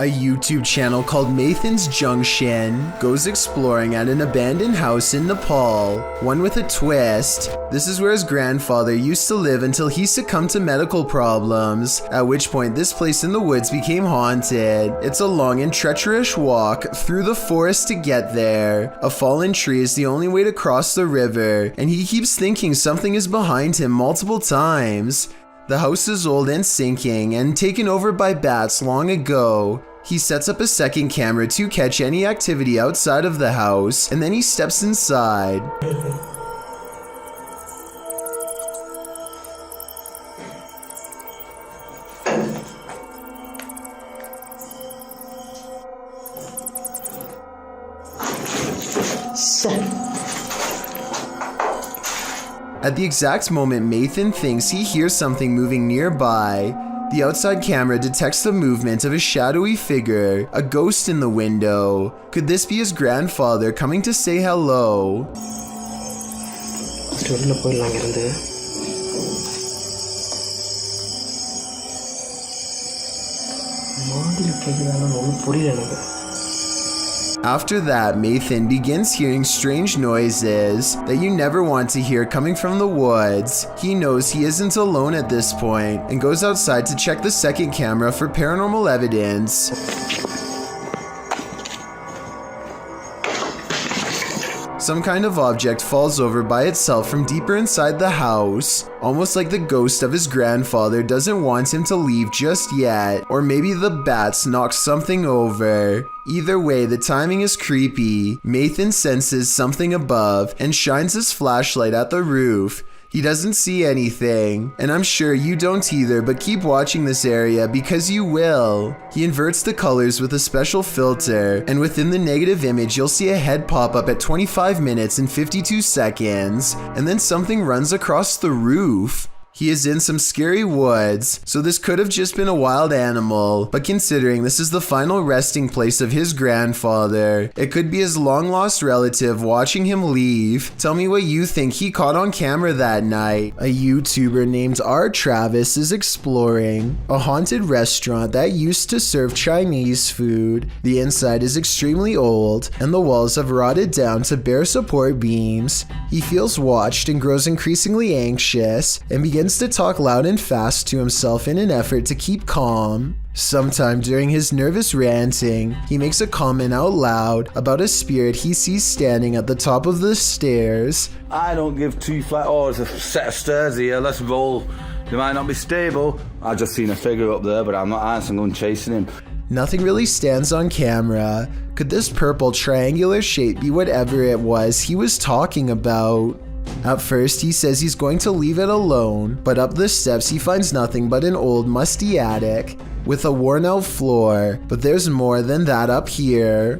A YouTube channel called Mathan's Junction goes exploring at an abandoned house in Nepal, one with a twist. This is where his grandfather used to live until he succumbed to medical problems, at which point this place in the woods became haunted. It's a long and treacherous walk through the forest to get there. A fallen tree is the only way to cross the river, and he keeps thinking something is behind him multiple times. The house is old and sinking and taken over by bats long ago. He sets up a second camera to catch any activity outside of the house, and then he steps inside. At the exact moment Mathan thinks he hears something moving nearby, the outside camera detects the movement of a shadowy figure, a ghost in the window. Could this be his grandfather coming to say hello? After that, Mathan begins hearing strange noises that you never want to hear coming from the woods. He knows he isn't alone at this point and goes outside to check the second camera for paranormal evidence. Some kind of object falls over by itself from deeper inside the house, almost like the ghost of his grandfather doesn't want him to leave just yet, or maybe the bats knocked something over. Either way, the timing is creepy. Mathan senses something above and shines his flashlight at the roof. He doesn't see anything, and I'm sure you don't either, but keep watching this area because you will. He inverts the colors with a special filter, and within the negative image you'll see a head pop up at 25 minutes and 52 seconds, and then something runs across the roof. He is in some scary woods, so this could have just been a wild animal, but considering this is the final resting place of his grandfather, it could be his long-lost relative watching him leave. Tell me what you think he caught on camera that night. A YouTuber named R. Travis is exploring a haunted restaurant that used to serve Chinese food. The inside is extremely old, and the walls have rotted down to bare support beams. He feels watched and grows increasingly anxious, and begins to talk loud and fast to himself in an effort to keep calm. Sometime during his nervous ranting, he makes a comment out loud about a spirit he sees standing at the top of the stairs. I don't give two flat, there's a set of stairs here, let's roll. They might not be stable. I just seen a figure up there, but I'm not answering, I'm going chasing him. Nothing really stands on camera. Could this purple triangular shape be whatever it was he was talking about? At first, he says he's going to leave it alone, but up the steps he finds nothing but an old musty attic with a worn-out floor, but there's more than that up here.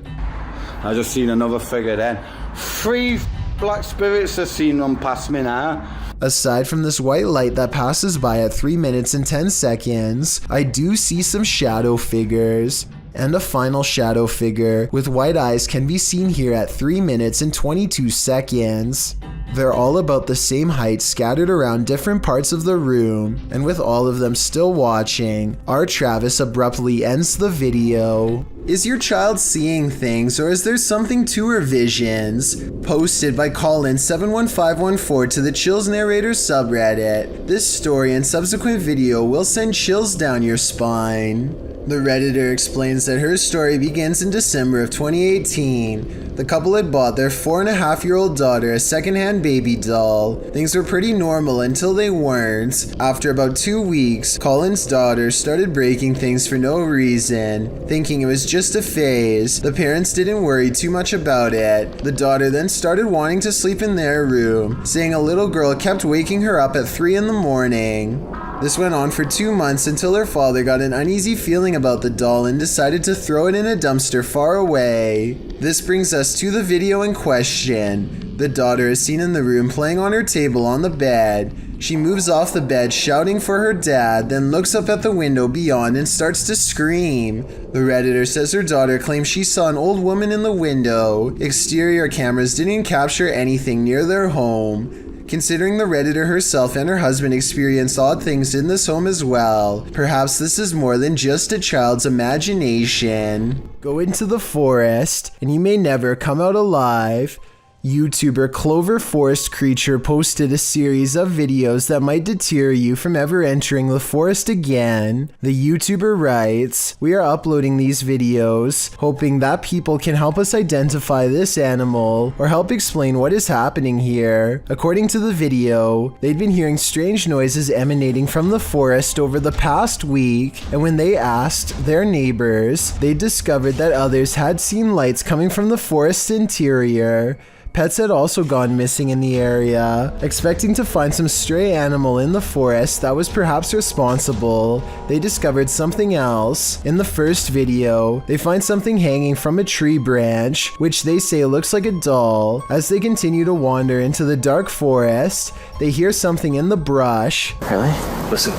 I just seen another figure then. 3 black spirits have seen them pass me now. Aside from this white light that passes by at 3 minutes and 10 seconds, I do see some shadow figures. And a final shadow figure with white eyes can be seen here at 3 minutes and 22 seconds. They're all about the same height, scattered around different parts of the room, and with all of them still watching, R. Travis abruptly ends the video. Is your child seeing things, or is there something to her visions? Posted by Colin71514 to the Chills Narrator subreddit. This story and subsequent video will send chills down your spine. The Redditor explains that her story begins in December of 2018. The couple had bought their 4.5-year-old daughter a secondhand baby doll. Things were pretty normal until they weren't. After about 2 weeks, Colin's daughter started breaking things for no reason, thinking it was just a phase. The parents didn't worry too much about it. The daughter then started wanting to sleep in their room, saying a little girl kept waking her up at 3 in the morning. This went on for 2 months until her father got an uneasy feeling about the doll and decided to throw it in a dumpster far away. This brings us to the video in question. The daughter is seen in the room playing on her table on the bed. She moves off the bed shouting for her dad, then looks up at the window beyond and starts to scream. The Redditor says her daughter claims she saw an old woman in the window. Exterior cameras didn't capture anything near their home. Considering the Redditor herself and her husband experienced odd things in this home as well, perhaps this is more than just a child's imagination. Go into the forest, and you may never come out alive. YouTuber Clover Forest Creature posted a series of videos that might deter you from ever entering the forest again. The YouTuber writes, "We are uploading these videos, hoping that people can help us identify this animal or help explain what is happening here." According to the video, they'd been hearing strange noises emanating from the forest over the past week, and when they asked their neighbors, they discovered that others had seen lights coming from the forest interior. Pets had also gone missing in the area. Expecting to find some stray animal in the forest that was perhaps responsible, they discovered something else. In the first video, they find something hanging from a tree branch, which they say looks like a doll. As they continue to wander into the dark forest, they hear something in the brush. Really? Listen.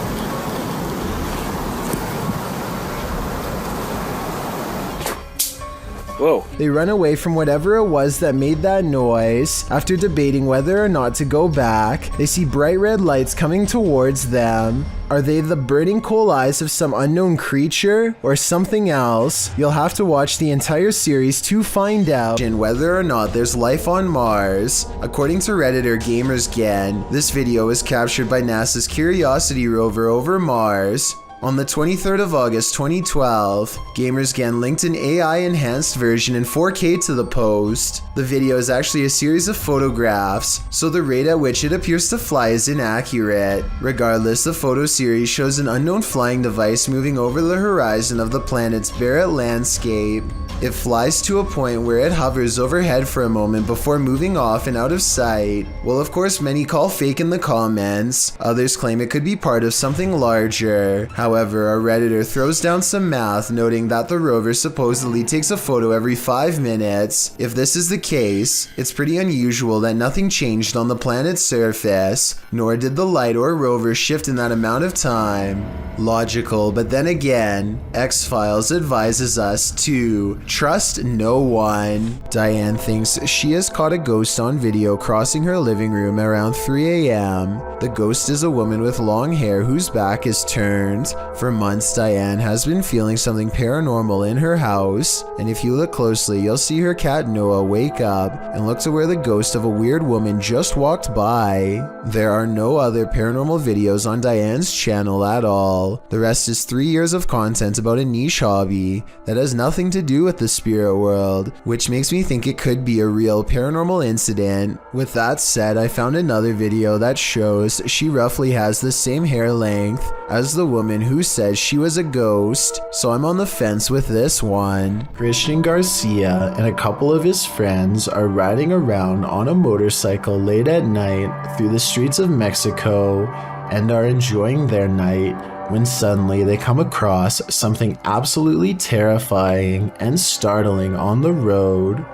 Whoa. They run away from whatever it was that made that noise. After debating whether or not to go back, they see bright red lights coming towards them. Are they the burning coal eyes of some unknown creature or something else? You'll have to watch the entire series to find out whether or not there's life on Mars. According to Redditor GamersGen, this video was captured by NASA's Curiosity rover over Mars. On the 23rd of August 2012, GamersGen linked an AI-enhanced version in 4K to the post. The video is actually a series of photographs, so the rate at which it appears to fly is inaccurate. Regardless, the photo series shows an unknown flying device moving over the horizon of the planet's barren landscape. It flies to a point where it hovers overhead for a moment before moving off and out of sight. Well, of course, many call fake in the comments. Others claim it could be part of something larger. However, a Redditor throws down some math, noting that the rover supposedly takes a photo every 5 minutes. If this is the case, it's pretty unusual that nothing changed on the planet's surface, nor did the light or rover shift in that amount of time. Logical, but then again, X-Files advises us to trust no one. Diane thinks she has caught a ghost on video crossing her living room around 3 a.m. The ghost is a woman with long hair whose back is turned. For months, Diane has been feeling something paranormal in her house, and if you look closely, you'll see her cat Noah wake up and look to where the ghost of a weird woman just walked by. There are no other paranormal videos on Diane's channel at all. The rest is 3 years of content about a niche hobby that has nothing to do with the spirit world, which makes me think it could be a real paranormal incident. With that said, I found another video that shows she roughly has the same hair length as the woman who says she was a ghost, so I'm on the fence with this one. Christian Garcia and a couple of his friends are riding around on a motorcycle late at night through the streets of Mexico and are enjoying their night when suddenly they come across something absolutely terrifying and startling on the road.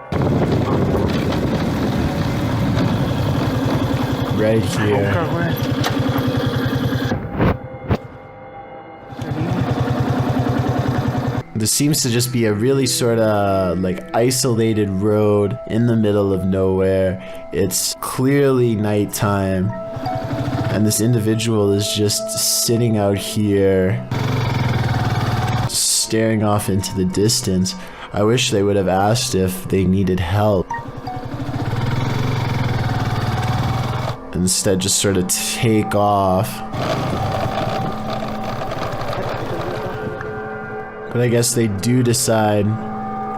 Right here. This seems to just be a really sort of like isolated road in the middle of nowhere. It's clearly nighttime, and this individual is just sitting out here, staring off into the distance. I wish they would have asked if they needed help. Instead, just sort of take off. But I guess they do decide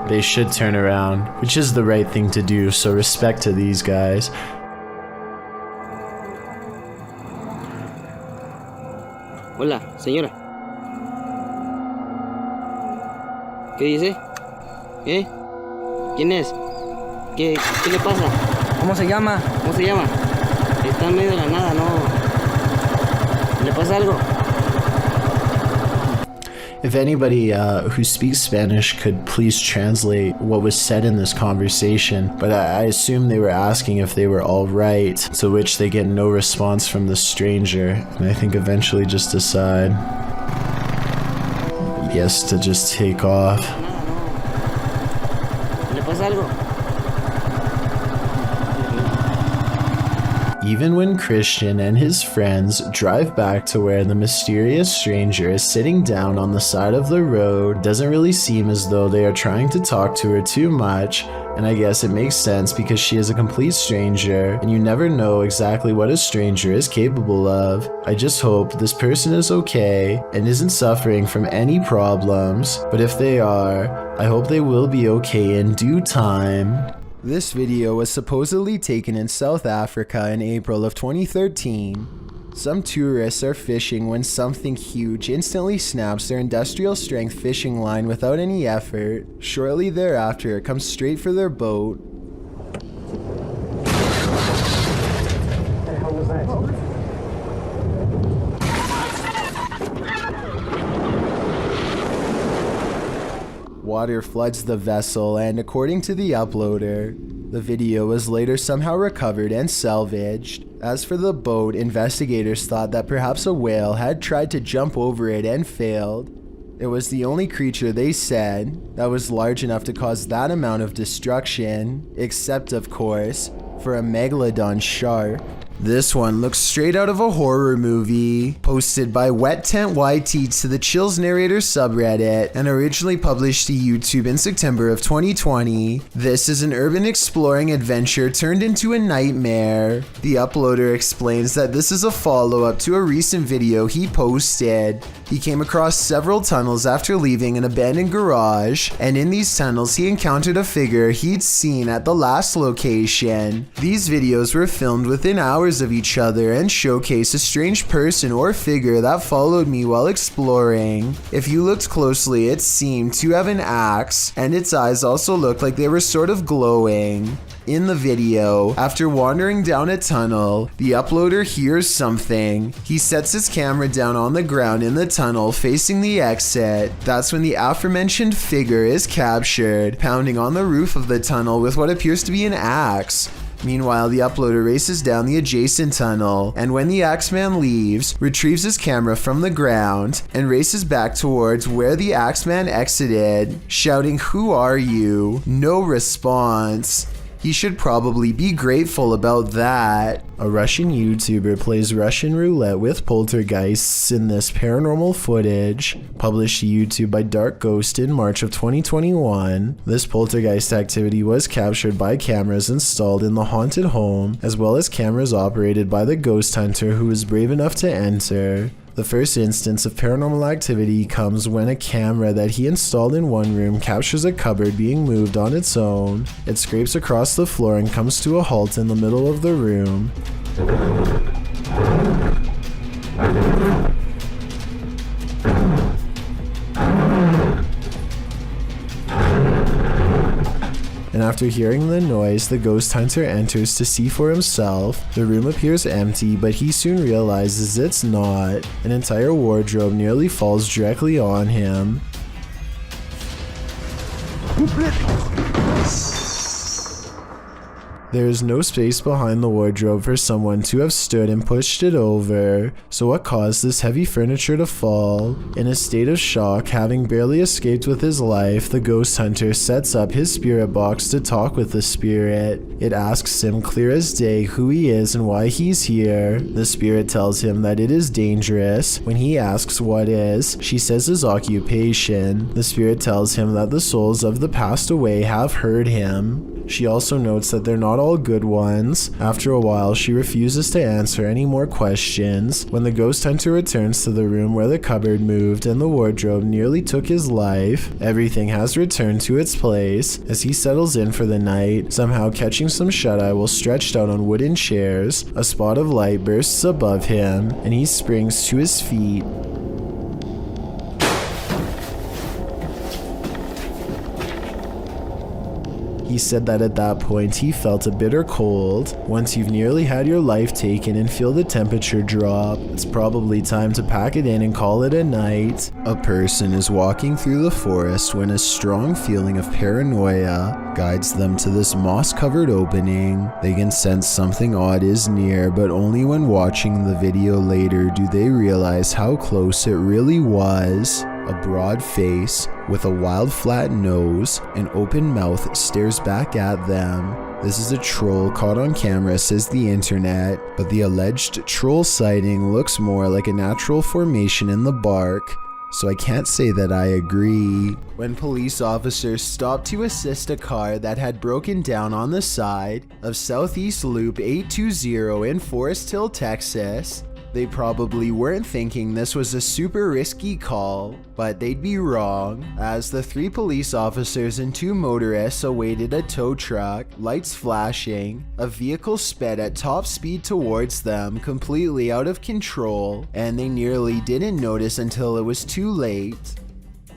they should turn around, which is the right thing to do, so respect to these guys. Hola, señora. ¿Qué dice? ¿Eh? ¿Quién es? ¿Qué le pasa? ¿Cómo se llama? ¿Cómo se llama? Está en medio de la nada, ¿no? ¿Le pasa algo? If anybody who speaks Spanish could please translate what was said in this conversation, but I assume they were asking if they were all right, to which they get no response from the stranger, and I think eventually just decide, yes, to just take off. ¿Le pasa algo? Even when Christian and his friends drive back to where the mysterious stranger is sitting down on the side of the road, it doesn't really seem as though they are trying to talk to her too much, and I guess it makes sense because she is a complete stranger, and you never know exactly what a stranger is capable of. I just hope this person is okay and isn't suffering from any problems, but if they are, I hope they will be okay in due time. This video was supposedly taken in South Africa in April of 2013. Some tourists are fishing when something huge instantly snaps their industrial strength fishing line without any effort. Shortly thereafter, it comes straight for their boat. What the hell was that? Water floods the vessel, and according to the uploader, the video was later somehow recovered and salvaged. As for the boat, investigators thought that perhaps a whale had tried to jump over it and failed. It was the only creature, they said, that was large enough to cause that amount of destruction, except of course, for a megalodon shark. This one looks straight out of a horror movie, posted by Wet Tent YT to the Chills Narrator subreddit, and originally published to YouTube in September of 2020. This is an urban exploring adventure turned into a nightmare. The uploader explains that this is a follow-up to a recent video he posted. He came across several tunnels after leaving an abandoned garage, and in these tunnels he encountered a figure he'd seen at the last location. These videos were filmed within hours of each other and showcase a strange person or figure that followed me while exploring. If you looked closely, it seemed to have an axe, and its eyes also looked like they were sort of glowing. In the video, after wandering down a tunnel, the uploader hears something. He sets his camera down on the ground in the tunnel facing the exit. That's when the aforementioned figure is captured, pounding on the roof of the tunnel with what appears to be an axe. Meanwhile, the uploader races down the adjacent tunnel, and when the Axeman leaves, retrieves his camera from the ground, and races back towards where the Axeman exited, shouting, "Who are you?" No response. He should probably be grateful about that. A Russian YouTuber plays Russian roulette with poltergeists in this paranormal footage, published to YouTube by Dark Ghost in March of 2021. This poltergeist activity was captured by cameras installed in the haunted home, as well as cameras operated by the ghost hunter who was brave enough to enter. The first instance of paranormal activity comes when a camera that he installed in one room captures a cupboard being moved on its own. It scrapes across the floor and comes to a halt in the middle of the room. And after hearing the noise, the ghost hunter enters to see for himself. The room appears empty, but he soon realizes it's not. An entire wardrobe nearly falls directly on him. There is no space behind the wardrobe for someone to have stood and pushed it over. So what caused this heavy furniture to fall? In a state of shock, having barely escaped with his life, the ghost hunter sets up his spirit box to talk with the spirit. It asks him clear as day who he is and why he's here. The spirit tells him that it is dangerous. When he asks what is, she says his occupation. The spirit tells him that the souls of the passed away have heard him. She also notes that they're not all good ones. After a while, she refuses to answer any more questions. When the ghost hunter returns to the room where the cupboard moved and the wardrobe nearly took his life, everything has returned to its place. As he settles in for the night, somehow catching some shut-eye while stretched out on wooden chairs, a spot of light bursts above him, and he springs to his feet. He said that at that point he felt a bitter cold. Once you've nearly had your life taken and feel the temperature drop, it's probably time to pack it in and call it a night. A person is walking through the forest when a strong feeling of paranoia guides them to this moss-covered opening. They can sense something odd is near, but only when watching the video later do they realize how close it really was. A broad face with a wild flat nose and open mouth stares back at them. This is a troll caught on camera, says the internet, but the alleged troll sighting looks more like a natural formation in the bark, so I can't say that I agree. When police officers stopped to assist a car that had broken down on the side of Southeast Loop 820 in Forest Hill, Texas, they probably weren't thinking this was a super risky call, but they'd be wrong, as the 3 police officers and 2 motorists awaited a tow truck, lights flashing, a vehicle sped at top speed towards them, completely out of control, and they nearly didn't notice until it was too late.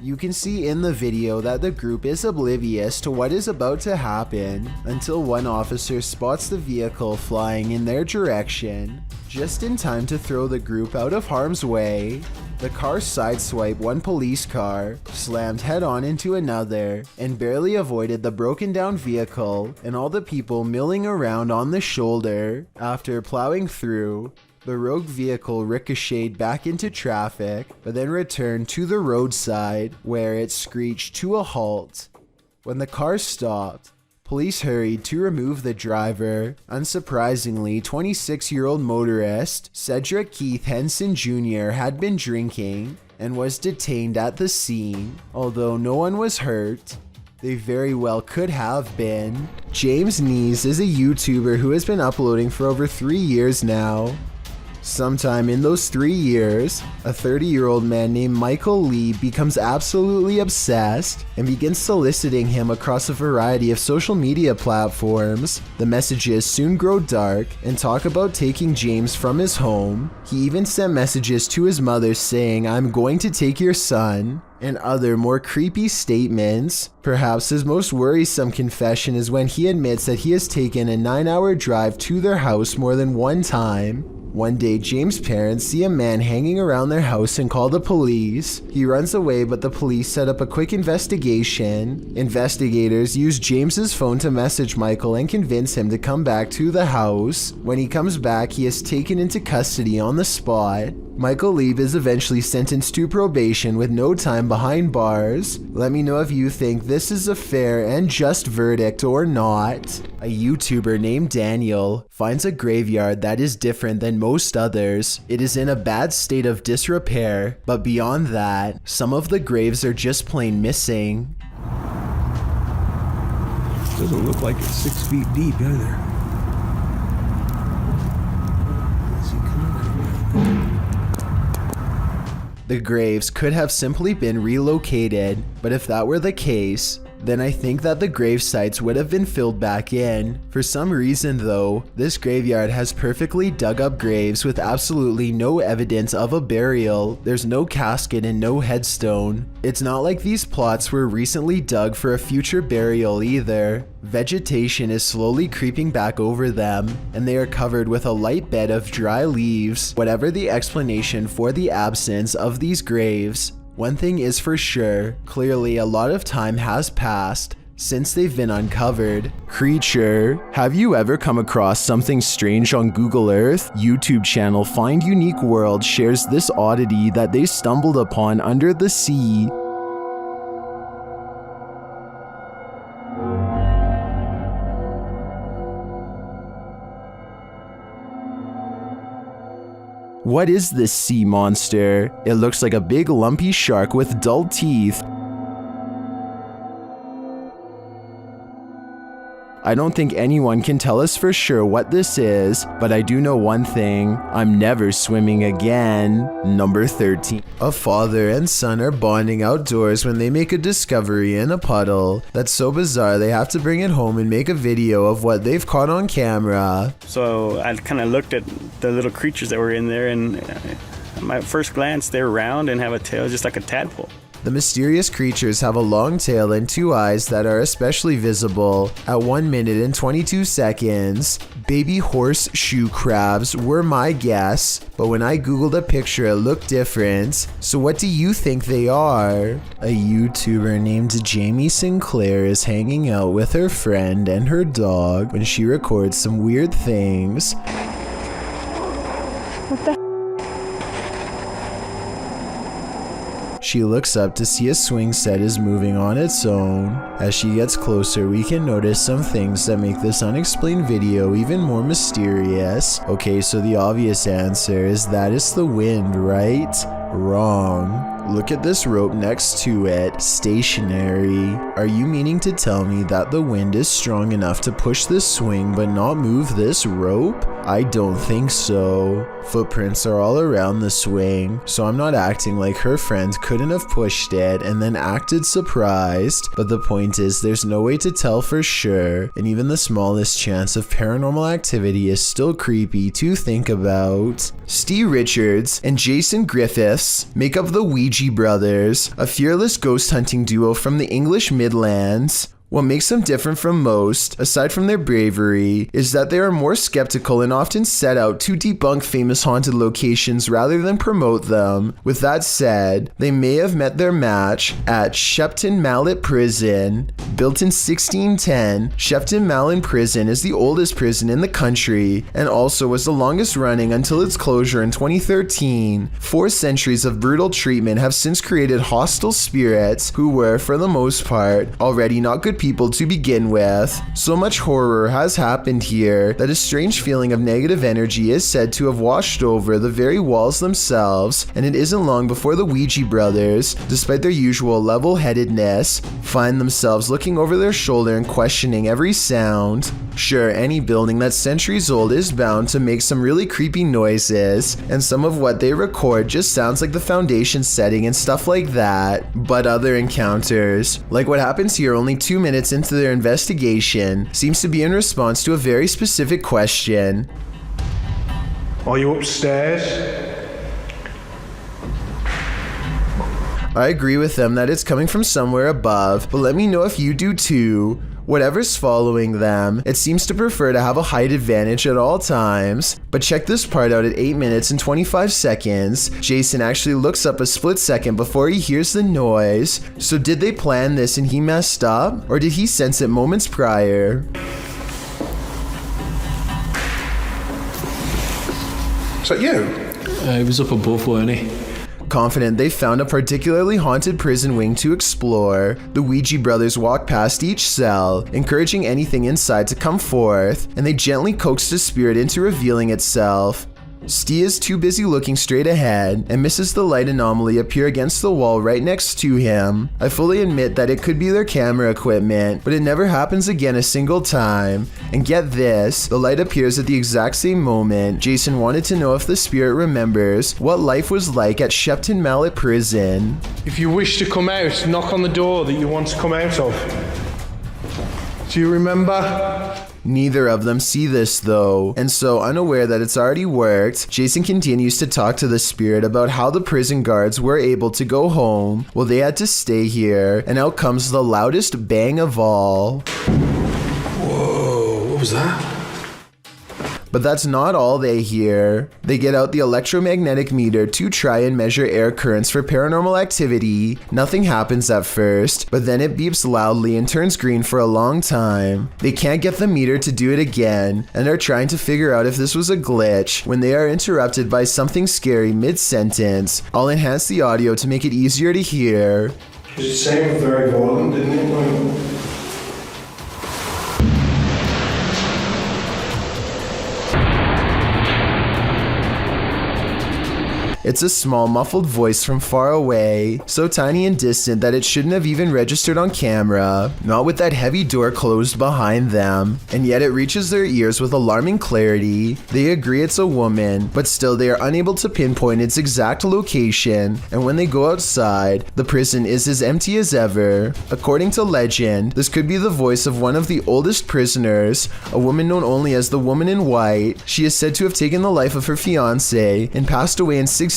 You can see in the video that the group is oblivious to what is about to happen until one officer spots the vehicle flying in their direction, just in time to throw the group out of harm's way. The car sideswiped one police car, slammed head-on into another, and barely avoided the broken down vehicle and all the people milling around on the shoulder. After plowing through, the rogue vehicle ricocheted back into traffic, but then returned to the roadside, where it screeched to a halt. When the car stopped, police hurried to remove the driver. Unsurprisingly, 26-year-old motorist Cedric Keith Henson Jr. had been drinking and was detained at the scene. Although no one was hurt, they very well could have been. James Nees is a YouTuber who has been uploading for over 3 years now. Sometime in those 3 years, a 30-year-old man named Michael Lee becomes absolutely obsessed and begins soliciting him across a variety of social media platforms. The messages soon grow dark and talk about taking James from his home. He even sent messages to his mother saying, "I'm going to take your son," and other more creepy statements. Perhaps his most worrisome confession is when he admits that he has taken a 9-hour drive to their house more than one time. One day, James' parents see a man hanging around their house and call the police. He runs away, but the police set up a quick investigation. Investigators use James's phone to message Michael and convince him to come back to the house. When he comes back, he is taken into custody on the spot. Michael Lee is eventually sentenced to probation with no time behind bars. Let me know if you think this is a fair and just verdict or not. A YouTuber named Daniel finds a graveyard that is different than most others. It is in a bad state of disrepair, but beyond that, some of the graves are just plain missing. Doesn't look like it's 6 feet deep either. The graves could have simply been relocated, but if that were the case, then I think that the grave sites would have been filled back in. For some reason though, this graveyard has perfectly dug up graves with absolutely no evidence of a burial. There's no casket and no headstone. It's not like these plots were recently dug for a future burial either. Vegetation is slowly creeping back over them, and they are covered with a light bed of dry leaves. Whatever the explanation for the absence of these graves, one thing is for sure, clearly a lot of time has passed since they've been uncovered. Creature, have you ever come across something strange on Google Earth? YouTube channel Find Unique World shares this oddity that they stumbled upon under the sea. What is this sea monster? It looks like a big lumpy shark with dull teeth. I don't think anyone can tell us for sure what this is, but I do know one thing: I'm never swimming again. Number 13. A father and son are bonding outdoors when they make a discovery in a puddle that's so bizarre they have to bring it home and make a video of what they've caught on camera. So I kind of looked at the little creatures that were in there, and at my first glance, they're round and have a tail just like a tadpole. The mysterious creatures have a long tail and 2 eyes that are especially visible at 1 minute and 22 seconds. Baby horseshoe crabs were my guess, but when I googled a picture it looked different. So what do you think they are? A YouTuber named Jamie Sinclair is hanging out with her friend and her dog when she records some weird things. she looks up to see a swing set is moving on its own. As she gets closer, we can notice some things that make this unexplained video even more mysterious. Okay, so the obvious answer is that it's the wind, right? Wrong. Look at this rope next to it, stationary. Are you meaning to tell me that the wind is strong enough to push this swing but not move this rope? I don't think so. Footprints are all around the swing, so I'm not acting like her friend couldn't have pushed it and then acted surprised, but the point is there's no way to tell for sure, and even the smallest chance of paranormal activity is still creepy to think about. Steve Richards and Jason Griffiths make up the Ouija brothers, a fearless ghost hunting duo from the English Midlands. What makes them different from most, aside from their bravery, is that they are more skeptical and often set out to debunk famous haunted locations rather than promote them. With that said, they may have met their match at Shepton Mallet Prison. Built in 1610, Shepton Mallet Prison is the oldest prison in the country and also was the longest running until its closure in 2013. 4 centuries of brutal treatment have since created hostile spirits who were, for the most part, already not good people to begin with. So much horror has happened here that a strange feeling of negative energy is said to have washed over the very walls themselves, and it isn't long before the Ouija brothers, despite their usual level-headedness, find themselves looking over their shoulder and questioning every sound. Sure, any building that's centuries old is bound to make some really creepy noises, and some of what they record just sounds like the foundation setting and stuff like that, but other encounters, like what happens here only 2 minutes into their investigation, seems to be in response to a very specific question. Are you upstairs? I agree with them that it's coming from somewhere above, but let me know if you do too. Whatever's following them, it seems to prefer to have a height advantage at all times. But check this part out at 8 minutes and 25 seconds. Jason actually looks up a split second before he hears the noise. So did they plan this and he messed up? Or did he sense it moments prior? Is that you? He was up above, weren't he? Confident they found a particularly haunted prison wing to explore, the Ouija brothers walk past each cell, encouraging anything inside to come forth, and they gently coax the spirit into revealing itself. Steve is too busy looking straight ahead and misses the light anomaly appear against the wall right next to him. I fully admit that it could be their camera equipment, but it never happens again a single time. And get this, the light appears at the exact same moment. Jason wanted to know if the spirit remembers what life was like at Shepton Mallet Prison. If you wish to come out, knock on the door that you want to come out of. Do you remember? Neither of them see this though, and so unaware that it's already worked, Jason continues to talk to the spirit about how the prison guards were able to go home while they had to stay here, and out comes the loudest bang of all. Whoa, what was that? But that's not all they hear. They get out the electromagnetic meter to try and measure air currents for paranormal activity. Nothing happens at first, but then it beeps loudly and turns green for a long time. They can't get the meter to do it again, and are trying to figure out if this was a glitch when they are interrupted by something scary mid-sentence. I'll enhance the audio to make it easier to hear. It sounded very violent, didn't it? It's a small, muffled voice from far away, so tiny and distant that it shouldn't have even registered on camera, not with that heavy door closed behind them, and yet it reaches their ears with alarming clarity. They agree it's a woman, but still they are unable to pinpoint its exact location, and when they go outside, the prison is as empty as ever. According to legend, this could be the voice of one of the oldest prisoners, a woman known only as the Woman in White. She is said to have taken the life of her fiancé and passed away in 1680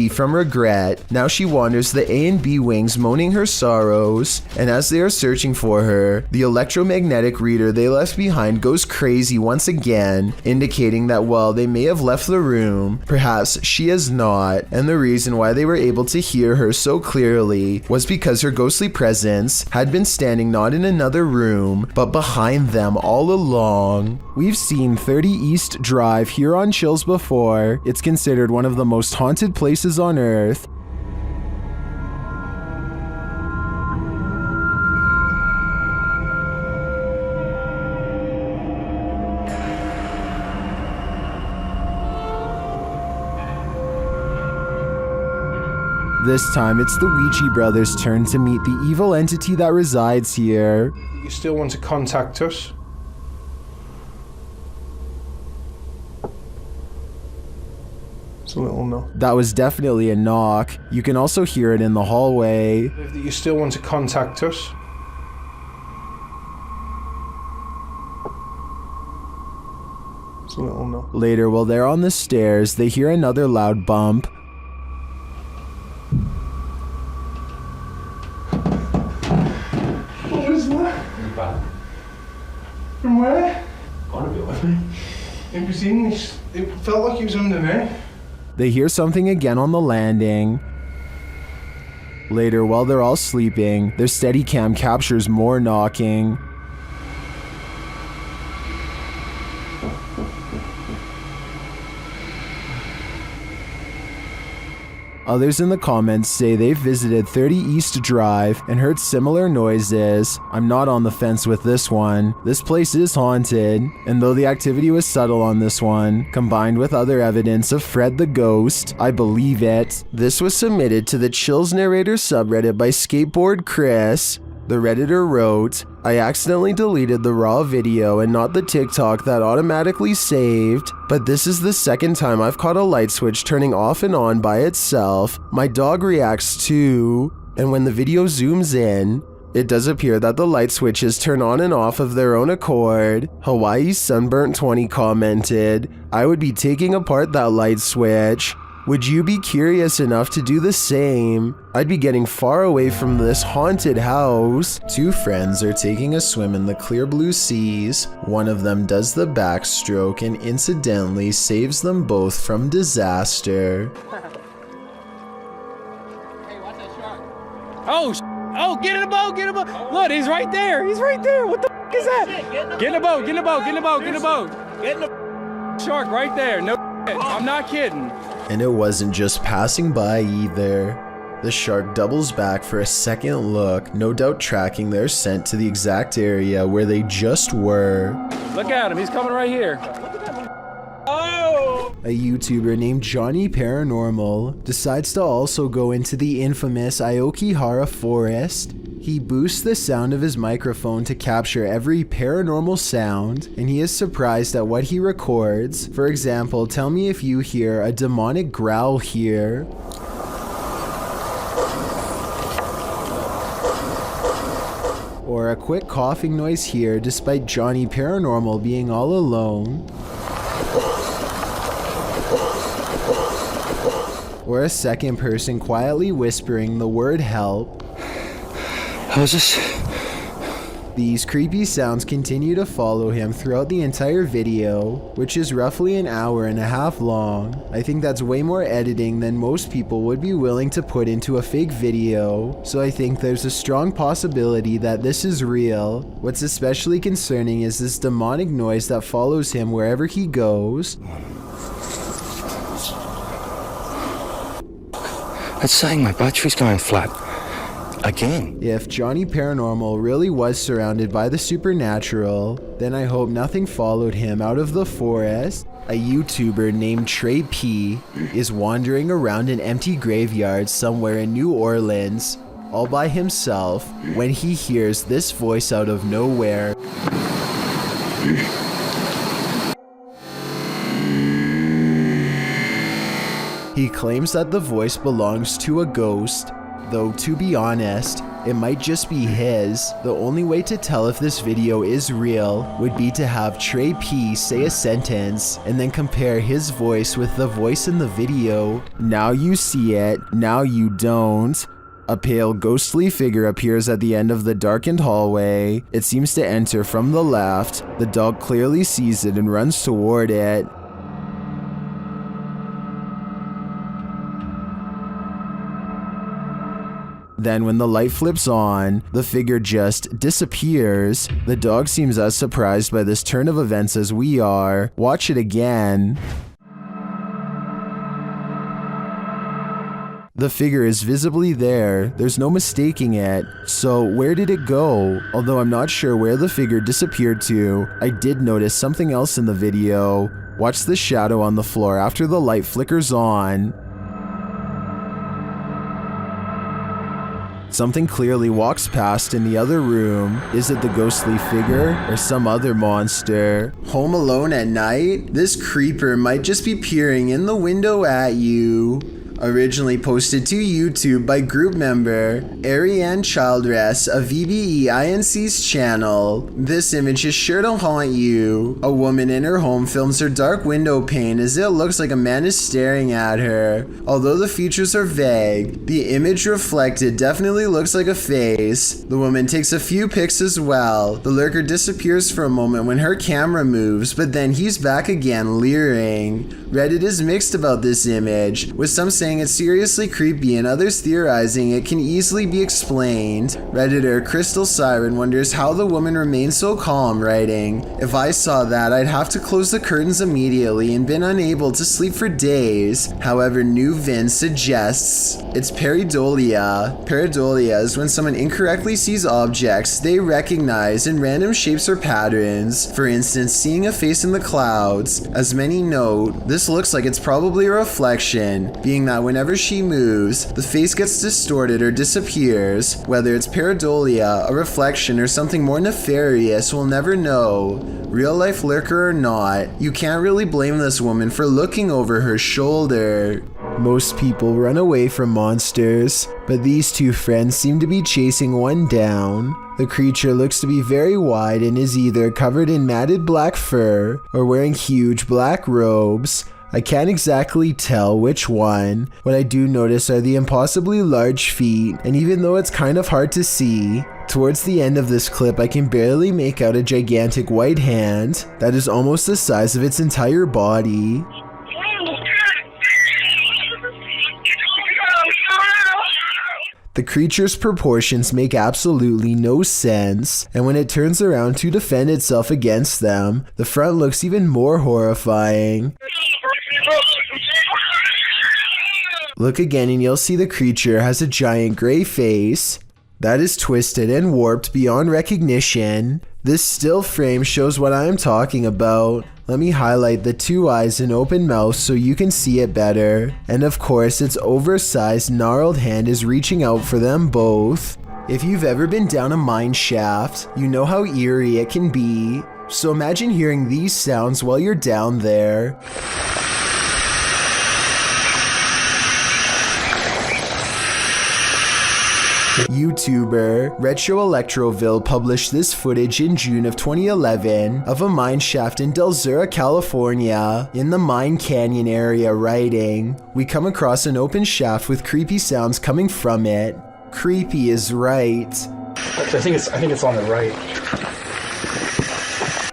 from regret. Now she wanders the A and B wings moaning her sorrows, and as they are searching for her, the electromagnetic reader they left behind goes crazy once again, indicating that while they may have left the room, perhaps she has not, and the reason why they were able to hear her so clearly was because her ghostly presence had been standing not in another room, but behind them all along. We've seen 30 East Drive here on Chills before. It's considered one of the most haunted places on Earth. This time, it's the Ouija brothers' turn to meet the evil entity that resides here. You still want to contact us? It's a little no. That was definitely a knock. You can also hear it in the hallway. That you still want to contact us? It's a little no. Later, while they're on the stairs, they hear another loud bump. What was that? From where? Gotta be with me. It was in this. It felt like it was under me. They hear something again on the landing. Later, while they're all sleeping, their Steadicam captures more knocking. Others in the comments say they've visited 30 East Drive and heard similar noises. I'm not on the fence with this one. This place is haunted, and though the activity was subtle on this one, combined with other evidence of Fred the Ghost, I believe it. This was submitted to the Chills Narrator subreddit by Skateboard Chris. The Redditor wrote, I accidentally deleted the raw video and not the TikTok that automatically saved, but this is the second time I've caught a light switch turning off and on by itself. My dog reacts too, and when the video zooms in, it does appear that the light switches turn on and off of their own accord. Hawaii Sunburnt 20 commented, I would be taking apart that light switch. Would you be curious enough to do the same? I'd be getting far away from this haunted house. Two friends are taking a swim in the clear blue seas. One of them does the backstroke and incidentally saves them both from disaster. Oh, get in the boat, get in the boat. Look, he's right there. He's right there. What the f is that? Get in the boat, get in the boat, get in the boat, get in the boat. Get in the shark right there. No, I'm not kidding. And it wasn't just passing by either. The shark doubles back for a second look, no doubt tracking their scent to the exact area where they just were. Look at him, he's coming right here. Oh! A YouTuber named Johnny Paranormal decides to also go into the infamous Aokihara forest. He boosts the sound of his microphone to capture every paranormal sound, and he is surprised at what he records. For example, tell me if you hear a demonic growl here. Or a quick coughing noise here despite Johnny Paranormal being all alone. Or a second person quietly whispering the word help. How's this? These creepy sounds continue to follow him throughout the entire video, which is roughly an hour and a half long. I think that's way more editing than most people would be willing to put into a fake video, so I think there's a strong possibility that this is real. What's especially concerning is this demonic noise that follows him wherever he goes. It's saying my battery's going flat. Again. If Johnny Paranormal really was surrounded by the supernatural, then I hope nothing followed him out of the forest. A YouTuber named Trey P is wandering around an empty graveyard somewhere in New Orleans, all by himself, when he hears this voice out of nowhere. He claims that the voice belongs to a ghost, though to be honest, it might just be his. The only way to tell if this video is real would be to have Trey P say a sentence and then compare his voice with the voice in the video. Now you see it, now you don't. A pale ghostly figure appears at the end of the darkened hallway. It seems to enter from the left. The dog clearly sees it and runs toward it. Then when the light flips on, the figure just disappears. The dog seems as surprised by this turn of events as we are. Watch it again. The figure is visibly there, there's no mistaking it. So where did it go? Although I'm not sure where the figure disappeared to, I did notice something else in the video. Watch the shadow on the floor after the light flickers on. Something clearly walks past in the other room. Is it the ghostly figure or some other monster? Home alone at night? This creeper might just be peering in the window at you. Originally posted to YouTube by group member Eerie Childress of VBEINC's channel. This image is sure to haunt you. A woman in her home films her dark window pane as it looks like a man is staring at her. Although the features are vague, the image reflected definitely looks like a face. The woman takes a few pics as well. The lurker disappears for a moment when her camera moves, but then he's back again leering. Reddit is mixed about this image, with some saying it's seriously creepy and others theorizing it can easily be explained. Redditor Crystal Siren wonders how the woman remains so calm, writing, "If I saw that, I'd have to close the curtains immediately and been unable to sleep for days." However, New Vin suggests it's pareidolia. Pareidolia is when someone incorrectly sees objects they recognize in random shapes or patterns. For instance, seeing a face in the clouds. As many note, this looks like it's probably a reflection, being that whenever she moves, the face gets distorted or disappears. Whether it's pareidolia, a reflection, or something more nefarious, we'll never know. Real life lurker or not, you can't really blame this woman for looking over her shoulder. Most people run away from monsters, but these two friends seem to be chasing one down. The creature looks to be very wide and is either covered in matted black fur or wearing huge black robes. I can't exactly tell which one. What I do notice are the impossibly large feet, and even though it's kind of hard to see, towards the end of this clip I can barely make out a gigantic white hand that is almost the size of its entire body. The creature's proportions make absolutely no sense, and when it turns around to defend itself against them, the front looks even more horrifying. Look again and you'll see the creature has a giant gray face that is twisted and warped beyond recognition. This still frame shows what I am talking about. Let me highlight the two eyes and open mouth so you can see it better. And of course, its oversized, gnarled hand is reaching out for them both. If you've ever been down a mine shaft, you know how eerie it can be. So imagine hearing these sounds while you're down there. YouTuber Retro Electroville published this footage in June of 2011 of a mine shaft in Del Sur, California, in the Mine Canyon area, writing, "We come across an open shaft with creepy sounds coming from it." Creepy is right. I think it's on the right.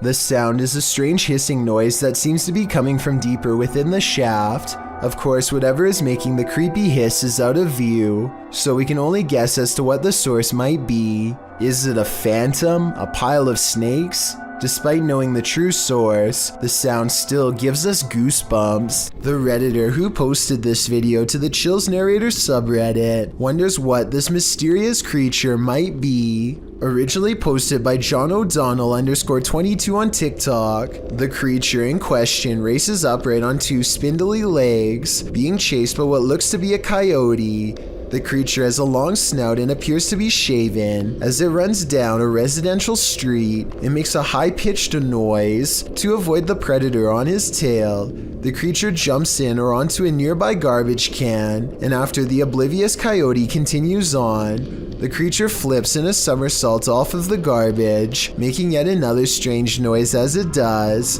The sound is a strange hissing noise that seems to be coming from deeper within the shaft. Of course, whatever is making the creepy hiss is out of view, so we can only guess as to what the source might be. Is it a phantom? A pile of snakes? Despite knowing the true source, the sound still gives us goosebumps. The Redditor who posted this video to the Chills Narrator subreddit wonders what this mysterious creature might be. Originally posted by John O'Donnell _22 on TikTok, the creature in question races upright on two spindly legs, being chased by what looks to be a coyote. The creature has a long snout and appears to be shaven. As it runs down a residential street, it makes a high-pitched noise to avoid the predator on his tail. The creature jumps in or onto a nearby garbage can, and after the oblivious coyote continues on, the creature flips in a somersault off of the garbage, making yet another strange noise as it does.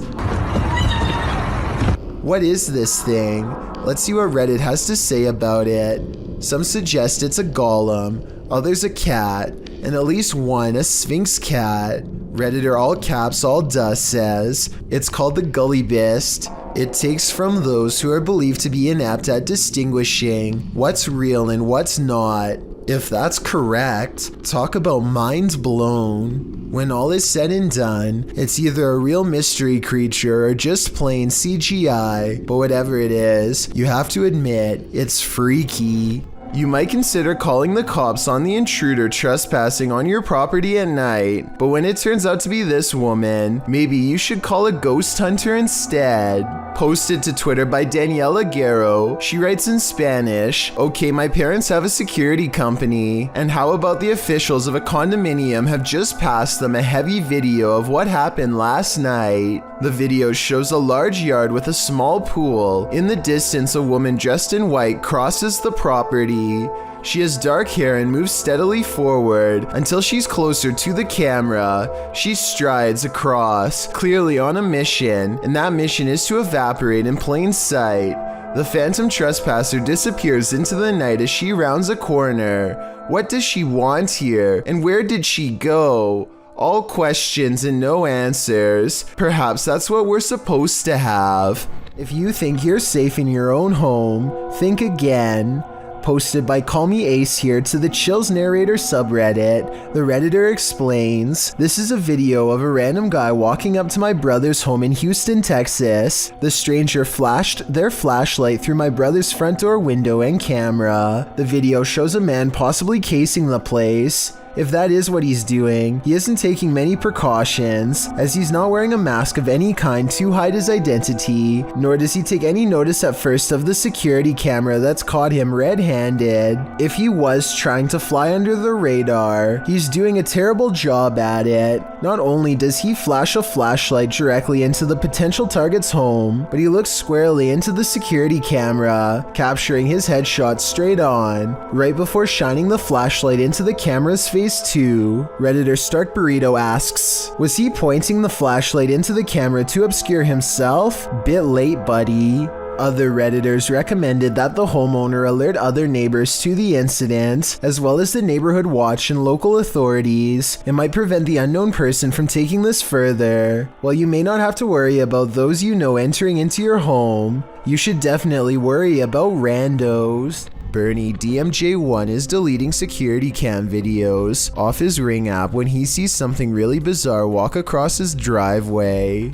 What is this thing? Let's see what Reddit has to say about it. Some suggest it's a golem, others a cat, and at least one a sphinx cat. Redditor all caps all dust says, it's called the Gullybist. It takes from those who are believed to be inept at distinguishing what's real and what's not. If that's correct, talk about mind blown. When all is said and done, it's either a real mystery creature or just plain CGI, but whatever it is, you have to admit, it's freaky. You might consider calling the cops on the intruder trespassing on your property at night, but when it turns out to be this woman, maybe you should call a ghost hunter instead. Posted to Twitter by Daniela Guerrero, she writes in Spanish, "Okay, my parents have a security company, and how about the officials of a condominium have just passed them a heavy video of what happened last night. The video shows a large yard with a small pool. In the distance, a woman dressed in white crosses the property. She has dark hair and moves steadily forward until she's closer to the camera. She strides across, clearly on a mission, and that mission is to evaporate in plain sight. The phantom trespasser disappears into the night as she rounds a corner. What does she want here, and where did she go? All questions and no answers. Perhaps that's what we're supposed to have. If you think you're safe in your own home, think again." Posted by Call Me Ace here to the Chills Narrator subreddit, the Redditor explains, "This is a video of a random guy walking up to my brother's home in Houston, Texas. The stranger flashed their flashlight through my brother's front door window and camera. The video shows a man possibly casing the place. If that is what he's doing, he isn't taking many precautions, as he's not wearing a mask of any kind to hide his identity, nor does he take any notice at first of the security camera that's caught him red-handed. If he was trying to fly under the radar, he's doing a terrible job at it. Not only does he flash a flashlight directly into the potential target's home, but he looks squarely into the security camera, capturing his headshot straight on, right before shining the flashlight into the camera's face too." Redditor Stark Burrito asks, "Was he pointing the flashlight into the camera to obscure himself? Bit late, buddy." Other Redditors recommended that the homeowner alert other neighbors to the incident, as well as the neighborhood watch and local authorities. It might prevent the unknown person from taking this further. While you may not have to worry about those you know entering into your home, you should definitely worry about randos. Bernie DMJ1 is deleting security cam videos off his Ring app when he sees something really bizarre walk across his driveway.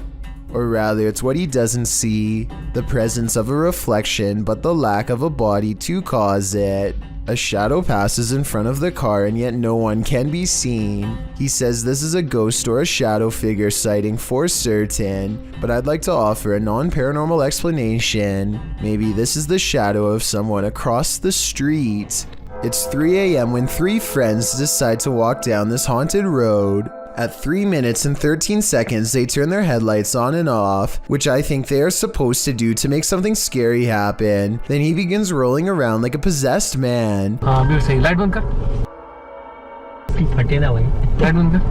Or rather, it's what he doesn't see, the presence of a reflection but the lack of a body to cause it. A shadow passes in front of the car and yet no one can be seen. He says this is a ghost or a shadow figure sighting for certain, but I'd like to offer a non-paranormal explanation. Maybe this is the shadow of someone across the street. It's 3 a.m. when 3 friends decide to walk down this haunted road. At 3 minutes and 13 seconds, they turn their headlights on and off, which I think they are supposed to do to make something scary happen. Then he begins rolling around like a possessed man. Light बंद कर फटे ना भाई light बंद कर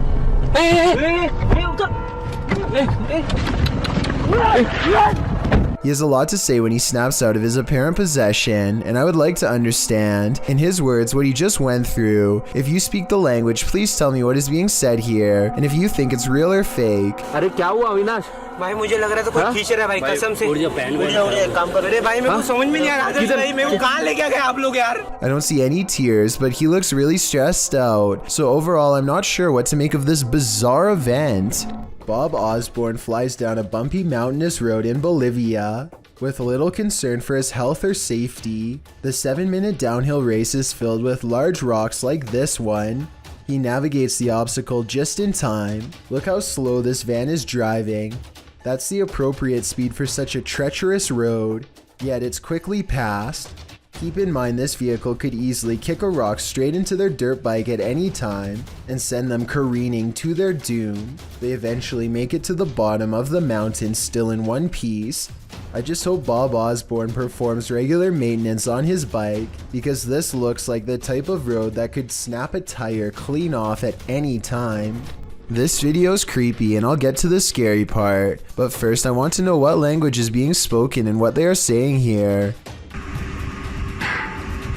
He has a lot to say when he snaps out of his apparent possession, and I would like to understand, in his words, what he just went through. If you speak the language, please tell me what is being said here, and if you think it's real or fake. अरे क्या हुआ अविनाश? भाई मुझे लग रहा है तो कोई खींच रहा है भाई कसम से। एक काम कर रहे भाई मेरे को समझ में नहीं आ रहा भाई मेरे को कहां लेके गए आप लोग यार? I don't see any tears, but he looks really stressed out. So overall, I'm not sure what to make of this bizarre event. Bob Osborne flies down a bumpy mountainous road in Bolivia with little concern for his health or safety. The 7-minute downhill race is filled with large rocks like this one. He navigates the obstacle just in time. Look how slow this van is driving. That's the appropriate speed for such a treacherous road, yet it's quickly passed. Keep in mind this vehicle could easily kick a rock straight into their dirt bike at any time and send them careening to their doom. They eventually make it to the bottom of the mountain still in one piece. I just hope Bob Osborne performs regular maintenance on his bike, because this looks like the type of road that could snap a tire clean off at any time. This video is creepy and I'll get to the scary part, but first I want to know what language is being spoken and what they are saying here.